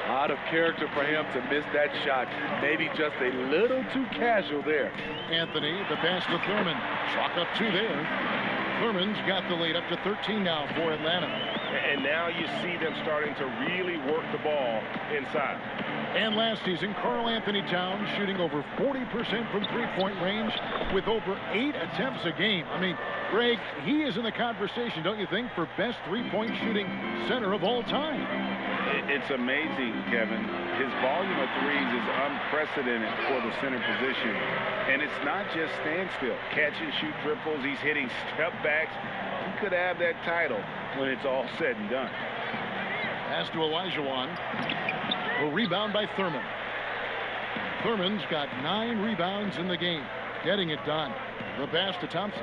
Out of character for him to miss that shot. Maybe just a little too casual there. Anthony, the pass to Thurman. Chalk up 2 there. Thurman's got the lead up to 13 now for Atlanta. And now you see them starting to really work the ball inside. And last season, Karl Anthony Towns shooting over 40% from three-point range with over 8 attempts a game. I mean, Greg, he is in the conversation, don't you think, for best three-point shooting center of all time? It's amazing, Kevin. His volume of threes is unprecedented for the center position. And it's not just standstill. Catch and shoot triples. He's hitting step backs. He could have that title when it's all said and done. Pass to Olajuwon. A rebound by Thurman. Thurman's got 9 rebounds in the game. Getting it done. The pass to Thompson.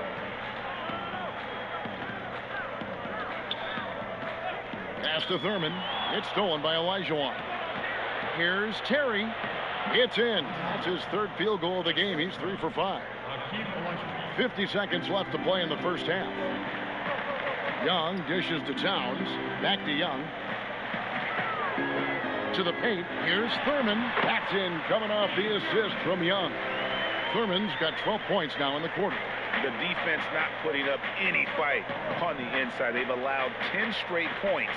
Pass to Thurman. It's stolen by Olajuwon. Here's Terry. It's in. That's his 3rd field goal of the game. He's 3 for 5. 50 seconds left to play in the first half. Young dishes to Towns. Back to Young. To the paint. Here's Thurman. That's in, coming off the assist from Young. Thurman's got 12 points now in the quarter. The defense not putting up any fight on the inside. They've allowed 10 straight points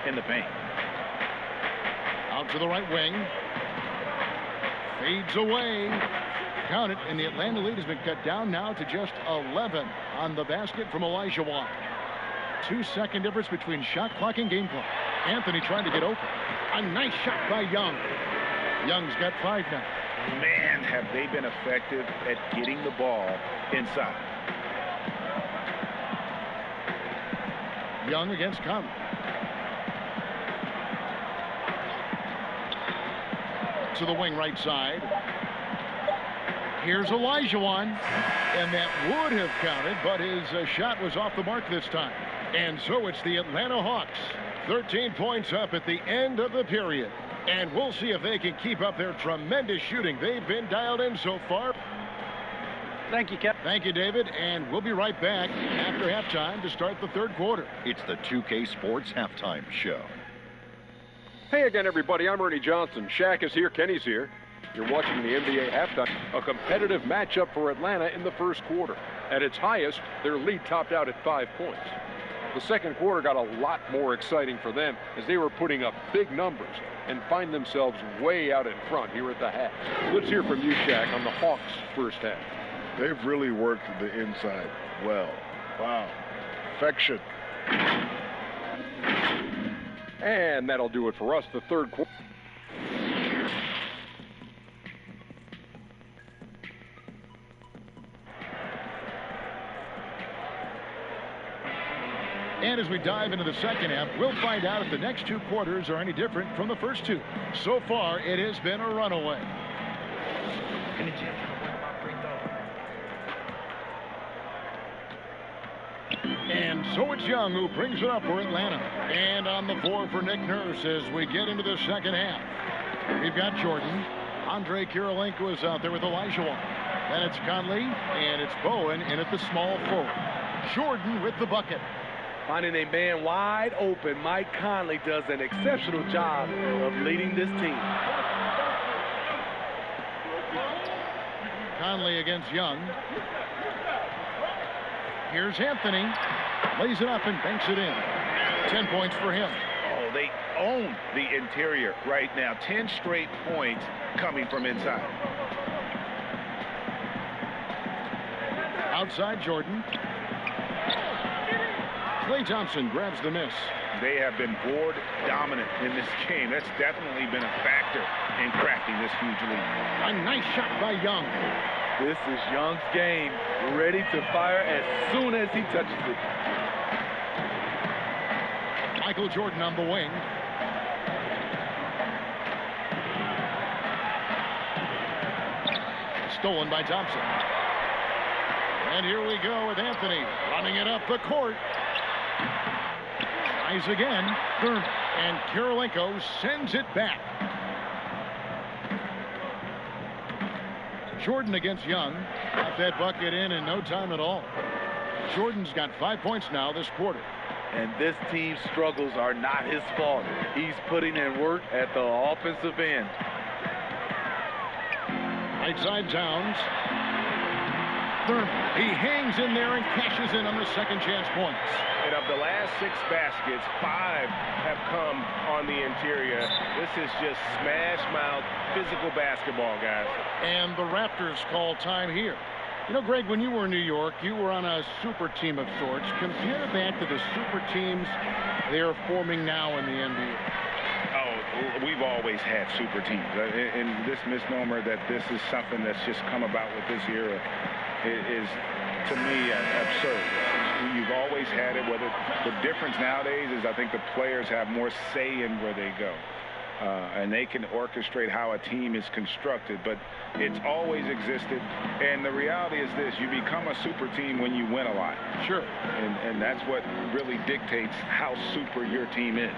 in the paint. Out to the right wing. Fades away. Count it, and the Atlanta lead has been cut down now to just 11 on the basket from Olajuwon. 2-second difference between shot clock and game clock. Anthony trying to get open. A nice shot by Young. Young's got 5 now. man, have they been effective at getting the ball inside. Young against Conley. To the wing right side. Here's Olajuwon, and that would have counted, but his shot was off the mark this time. And so it's the Atlanta Hawks, 13 points up at the end of the period. And we'll see if they can keep up their tremendous shooting. They've been dialed in so far. Thank you, Kevin. Thank you, David. And we'll be right back after halftime to start the third quarter. It's the 2K Sports Halftime Show. Hey again, everybody. I'm Ernie Johnson. Shaq is here. Kenny's here. You're watching the NBA halftime, a competitive matchup for Atlanta in the first quarter. At its highest, their lead topped out at 5 points. The second quarter got a lot more exciting for them as they were putting up big numbers and find themselves way out in front here at the half. Let's hear from you, Shaq, on the Hawks' first half. They've really worked the inside well. Wow. Perfection. And that'll do it for us, the third quarter. And as we dive into the second half, we'll find out if the next two quarters are any different from the first two. So far, it has been a runaway. And so it's Young who brings it up for Atlanta. And on the floor for Nick Nurse as we get into the second half. We've got Jordan. Andre Kirilenko is out there with Olajuwon. Then it's Conley, and it's Bowen in at the small forward. Jordan with the bucket. Finding a man wide open, Mike Conley does an exceptional job of leading this team. Conley against Young. Here's Anthony. Lays it up and banks it in. 10 points for him. Oh, they own the interior right now. 10 straight points coming from inside. Outside Jordan. Klay Thompson grabs the miss. They have been board dominant in this game. That's definitely been a factor in crafting this huge lead. A nice shot by Young. This is Young's game. Ready to fire as soon as he touches it. Michael Jordan on the wing. Stolen by Thompson. And here we go with Anthony running it up the court. Tries again. And Kirilenko sends it back. Jordan against Young. Got that bucket in no time at all. Jordan's got 5 points now this quarter. And this team's struggles are not his fault. He's putting in work at the offensive end. Right side Towns. He hangs in there and cashes in on the second chance points. And of the last 6 baskets, 5 have come on the interior. This is just smash mouth physical basketball, guys. And the Raptors call time here. You know, Greg, when you were in New York, you were on a super team of sorts. Compare that to the super teams they are forming now in the NBA. Oh, we've always had super teams. And this misnomer that this is something that's just come about with this era is, to me, absurd. You've always had it. Whether the difference nowadays is I think the players have more say in where they go. And they can orchestrate how a team is constructed, but it's always existed. And the reality is this: you become a super team when you win a lot. Sure. And that's what really dictates how super your team is.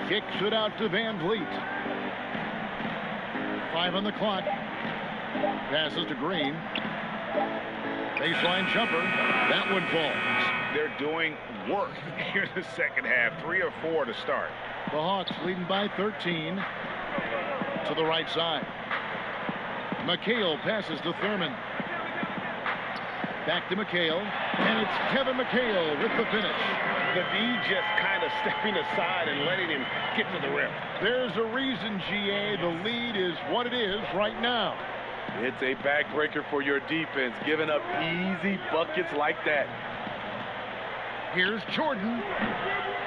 Kicks it out to Van Vliet. 5 on the clock. Passes to Green. Baseline jumper. That one falls. They're doing work here in the second half. 3 or 4 to start. The Hawks leading by 13 to the right side. McHale passes to Thurman. Back to McHale. And it's Kevin McHale with the finish. The D just kind of stepping aside and letting him get to the rim. There's a reason, GA. The lead is what it is right now. It's a backbreaker for your defense, giving up easy buckets like that. Here's Jordan.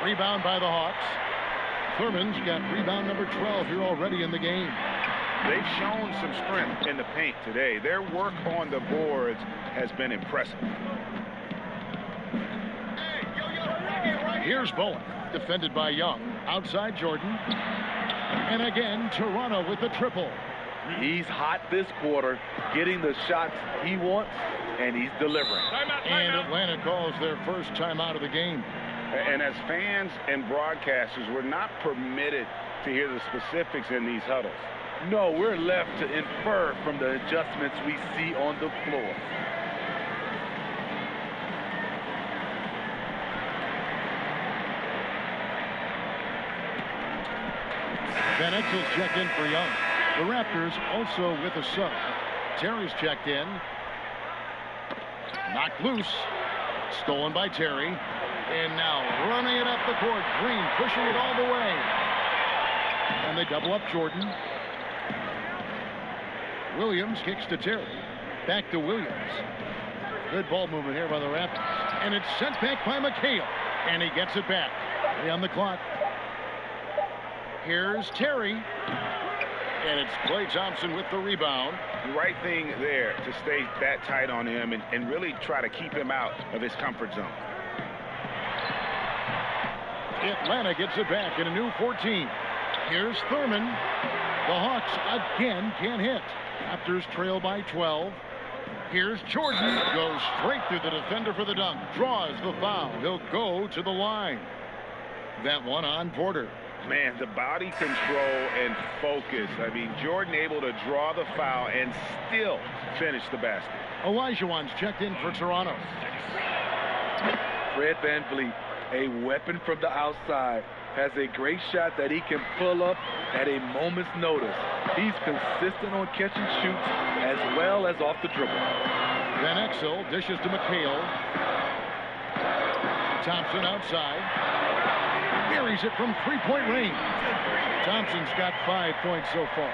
Rebound by the Hawks. Thurman's got rebound number 12 here already in the game. they've shown some strength in the paint today. Their work on the boards has been impressive. Here's Bowen, defended by Young. Outside Jordan. And again, Toronto with the triple. He's hot this quarter, getting the shots he wants, and he's delivering. And Atlanta calls their first timeout of the game. And as fans and broadcasters, we're not permitted to hear the specifics in these huddles. No, we're left to infer from the adjustments we see on the floor. Van Exel's checked in for Young. The Raptors also with a sub. Terry's checked in. Knocked loose. Stolen by Terry. And now running it up the court. Green pushing it all the way. And they double up Jordan. Williams kicks to Terry. Back to Williams. Good ball movement here by the Raptors. And it's sent back by McHale. And he gets it back. 3 on the clock. Here's Terry. And it's Klay Thompson with the rebound. The right thing there to stay that tight on him and really try to keep him out of his comfort zone. Atlanta gets it back in a new 14. Here's Thurman. The Hawks again can't hit. Raptors trail by 12. Here's Jordan. Goes straight through the defender for the dunk. Draws the foul. He'll go to the line. That one on Porter. Man, the body control and focus. I mean, Jordan able to draw the foul and still finish the basket. Olajuwon's checked in for Toronto. Fred VanVleet, a weapon from the outside, has a great shot that he can pull up at a moment's notice. He's consistent on catch and shoots as well as off the dribble. Van Exel dishes to McHale. Thompson outside. Carries it from three-point range. Thompson's got 5 points so far.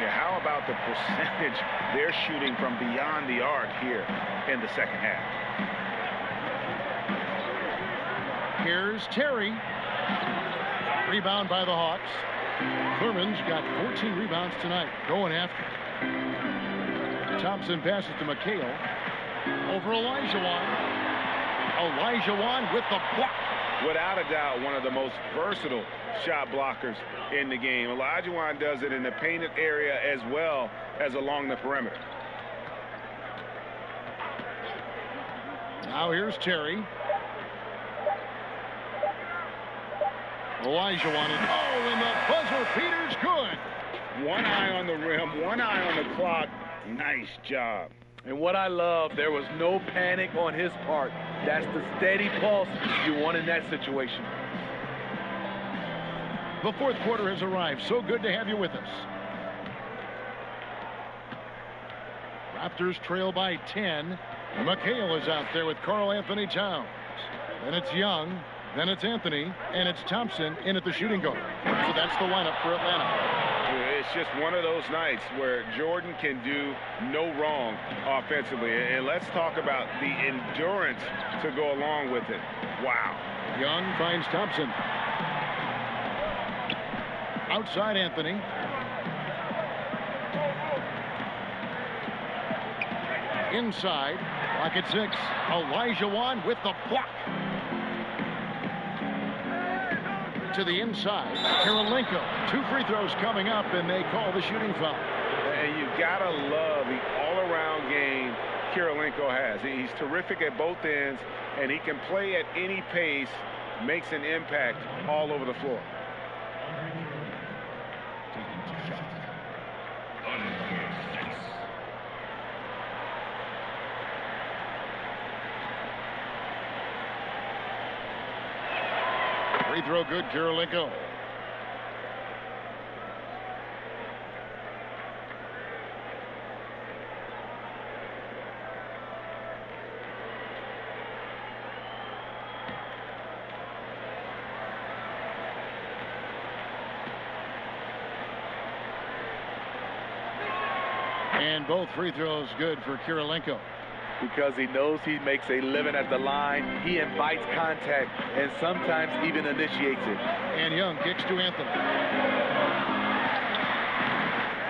Yeah, how about the percentage they're shooting from beyond the arc here in the second half? Here's Terry. Rebound by the Hawks. Thurman's got 14 rebounds tonight. Going after. Thompson passes to McHale. Over Olajuwon. Olajuwon with the block. Without a doubt, one of the most versatile shot blockers in the game. Olajuwon does it in the painted area as well as along the perimeter. Now here's Terry. Olajuwon, and the buzzer beater's good. One eye on the rim, one eye on the clock. Nice job. And what I love, there was no panic on his part. That's the steady pulse you want in that situation. The fourth quarter has arrived. So good to have you with us. Raptors trail by 10. McHale is out there with Karl Anthony Towns. Then it's Young. Then it's Anthony. And it's Thompson in at the shooting guard. So that's the lineup for Atlanta. It's just one of those nights where Jordan can do no wrong offensively. And let's talk about the endurance to go along with it. Wow. Young finds Thompson. Outside Anthony. Inside. Clock at 6. Olajuwon with the block. To the inside. Kirilenko. 2 free throws coming up, and they call the shooting foul. And you gotta love the all-around game Kirilenko has. He's terrific at both ends, and he can play at any pace, makes an impact all over the floor. Free throw good, Kirilenko. And both free throws good for Kirilenko. Because he knows he makes a living at the line. He invites contact and sometimes even initiates it. And Young kicks to Anthony.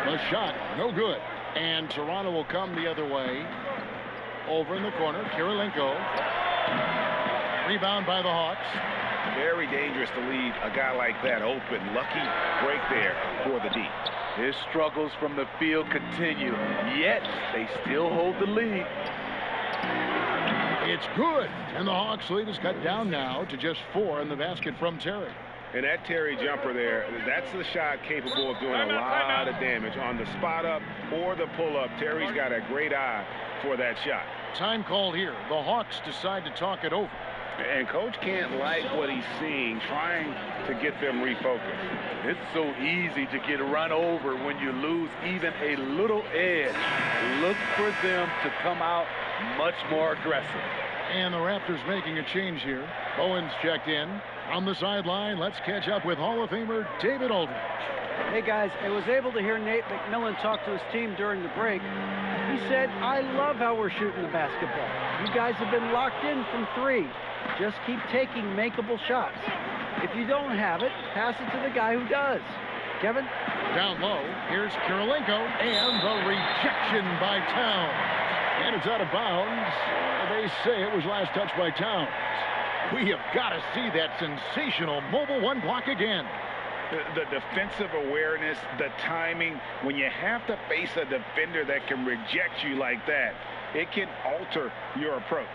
The shot, no good. And Toronto will come the other way. Over in the corner, Kirilenko. Rebound by the Hawks. Very dangerous to leave a guy like that open. Lucky break there for the D. His struggles from the field continue, yet they still hold the lead. It's good, and the Hawks lead is cut down now to just 4 in the basket from Terry. And that Terry jumper there, that's the shot capable of doing a lot of damage on the spot up or the pull up. Terry's got a great eye for that shot. Time called here. The Hawks decide to talk it over. And coach can't like what he's seeing, trying to get them refocused. It's so easy to get run over when you lose even a little edge. Look for them to come out much more aggressive. And the Raptors making a change here. Bowen's checked in. On the sideline, let's catch up with Hall of Famer David Aldridge. Hey guys, I was able to hear Nate McMillan talk to his team during the break. He said, I love how we're shooting the basketball. You guys have been locked in from 3. Just keep taking makeable shots. If you don't have it, pass it to the guy who does. Kevin? Down low, here's Kirilenko, and the rejection by Towns. And it's out of bounds. They say it was last touched by Towns. We have got to see that sensational mobile 1 block again. The defensive awareness, the timing, when you have to face a defender that can reject you like that, it can alter your approach.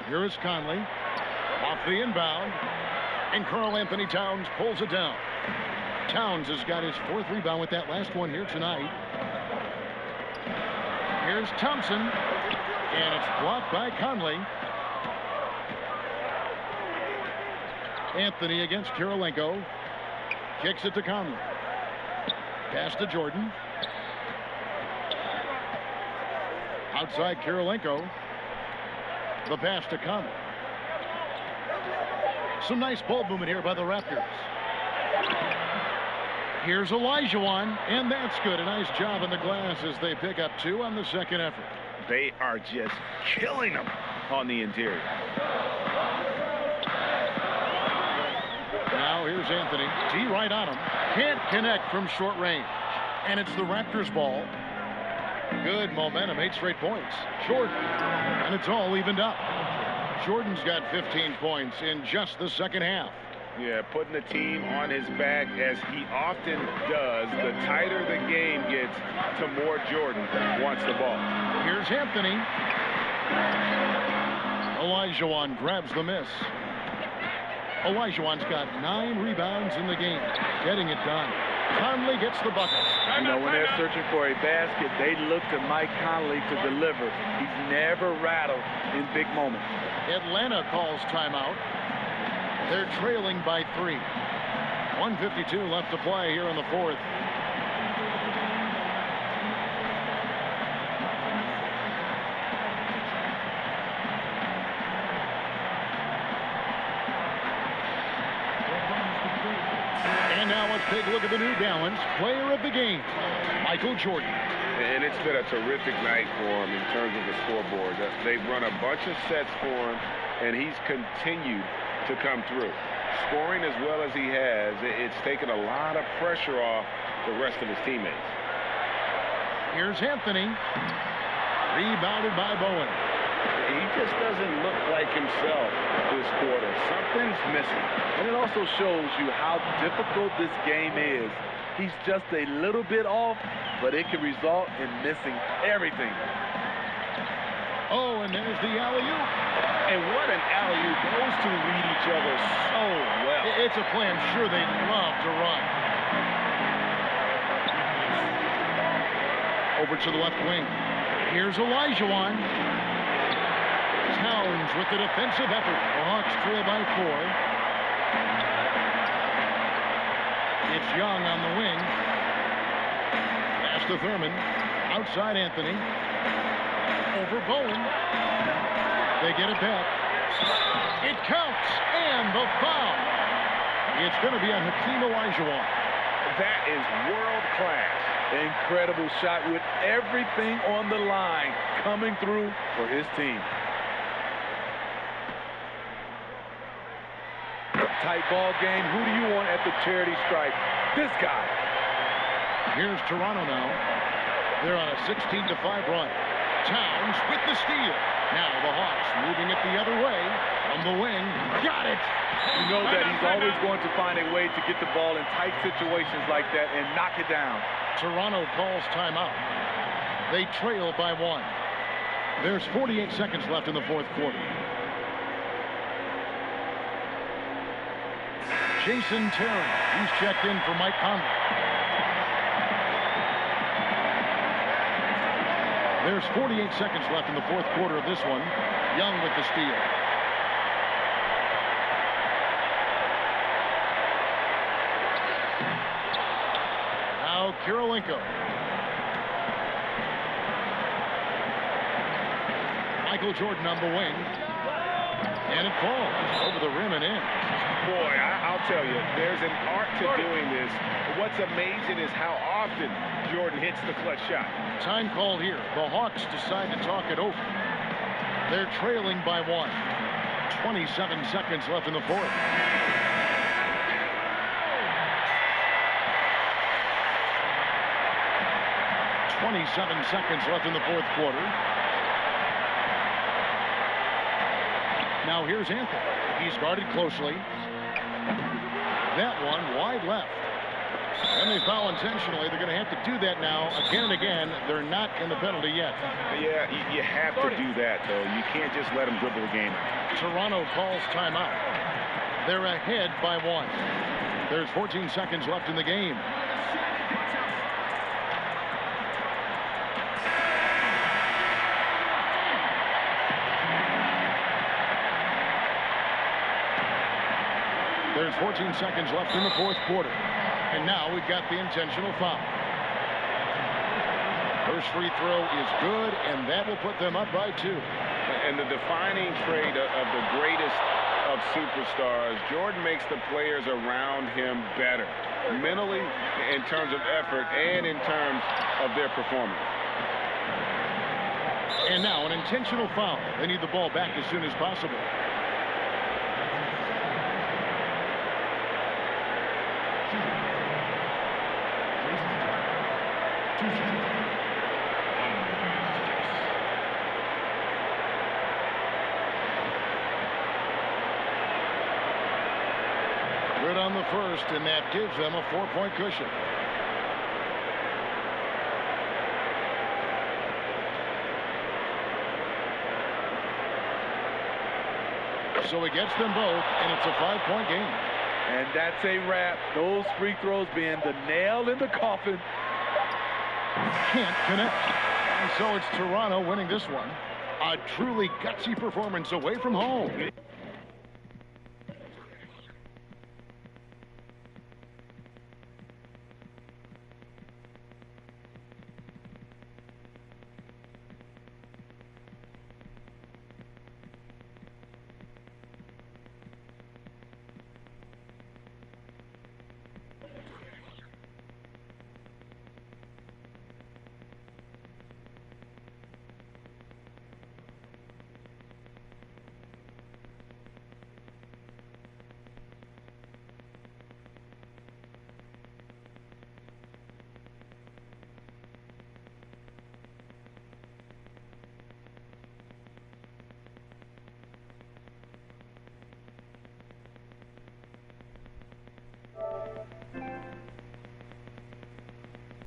Here is Conley off the inbound, and Karl-Anthony Towns pulls it down. Towns has got his 4th rebound with that last one here tonight. Here's Thompson, and it's blocked by Conley. Anthony against Kirilenko. Kicks it to Conley. Pass to Jordan. Outside Kirilenko. The pass to Conley. Some nice ball movement here by the Raptors. Here's Olajuwon, and that's good. A nice job in the glass as they pick up 2 on the second effort. They are just killing them on the interior. Now here's Anthony. D right on him. Can't connect from short range. And it's the Raptors' ball. Good momentum, 8 straight points. Jordan, and it's all evened up. Jordan's got 15 points in just the second half. Yeah, putting the team on his back as he often does. The tighter the game gets, the more Jordan wants the ball. Here's Anthony. Olajuwon grabs the miss. Olajuwon's got 9 rebounds in the game, getting it done. Conley gets the bucket. You know, when they're searching for a basket, they look to Mike Conley to deliver. He's never rattled in big moments. Atlanta calls timeout. They're trailing by 3. 1:52 left to play here in the 4th. And now let's take a look at the New Balance player of the game, Michael Jordan. And it's been a terrific night for him in terms of the scoreboard. They've run a bunch of sets for him, and he's continued to come through. Scoring as well as he has, it's taken a lot of pressure off the rest of his teammates. Here's Anthony. Rebounded by Bowen. He just doesn't look like himself this quarter. Something's missing. And it also shows you how difficult this game is. He's just a little bit off, but it can result in missing everything. Oh, and there's the alley-oop. And what an alley-oop. Those two read each other so well. It's a play I'm sure they love to run. Over to the left wing. Here's Olajuwon. Towns with the defensive effort. The Hawks trail by 4. It's Young on the wing. Pass to Thurman. Outside Anthony. Over Bowen. They get it back. It counts. And the foul. It's going to be on Hakeem Olajuwon. That is world class. Incredible shot with everything on the line coming through for his team. Tight ball game. Who do you want at the charity stripe? This guy. Here's Toronto now. They're on a 16-5 run. Towns with the steal. Now the Hawks moving it the other way. From the wing. Got it. You know that he's always going to find a way to get the ball in tight situations like that and knock it down. Toronto calls timeout. They trail by 1. There's 48 seconds left in the fourth quarter. Jason Terry. He's checked in for Mike Conley. There's 48 seconds left in the fourth quarter of this one. Young with the steal. Now Kirilenko. Michael Jordan on the wing. And it falls over the rim and in. Boy, I'll tell you, there's an art to doing this. What's amazing is how often Jordan hits the clutch shot. Time call here. The Hawks decide to talk it over. They're trailing by 1. 27 seconds left in the fourth. Seconds left in the fourth quarter. Now here's Anthony. He's guarded closely. That one wide left. And they foul intentionally. They're going to have to do that now again and again. They're not in the penalty yet. Yeah, you have to do that, though. You can't just let them dribble the game out. Toronto calls timeout. They're ahead by 1. There's 14 seconds left in the game. There's 14 seconds left in the fourth quarter. And now we've got the intentional foul. First free throw is good, and that will put them up by 2. And the defining trait of the greatest of superstars, Jordan makes the players around him better, mentally, in terms of effort, and in terms of their performance. And now an intentional foul. They need the ball back as soon as possible. Good on the first, and that gives them a 4-point cushion. So he gets them both, and it's a 5-point game. And that's a wrap. Those free throws being the nail in the coffin. Can't connect. And so it's Toronto winning this one. A truly gutsy performance away from home.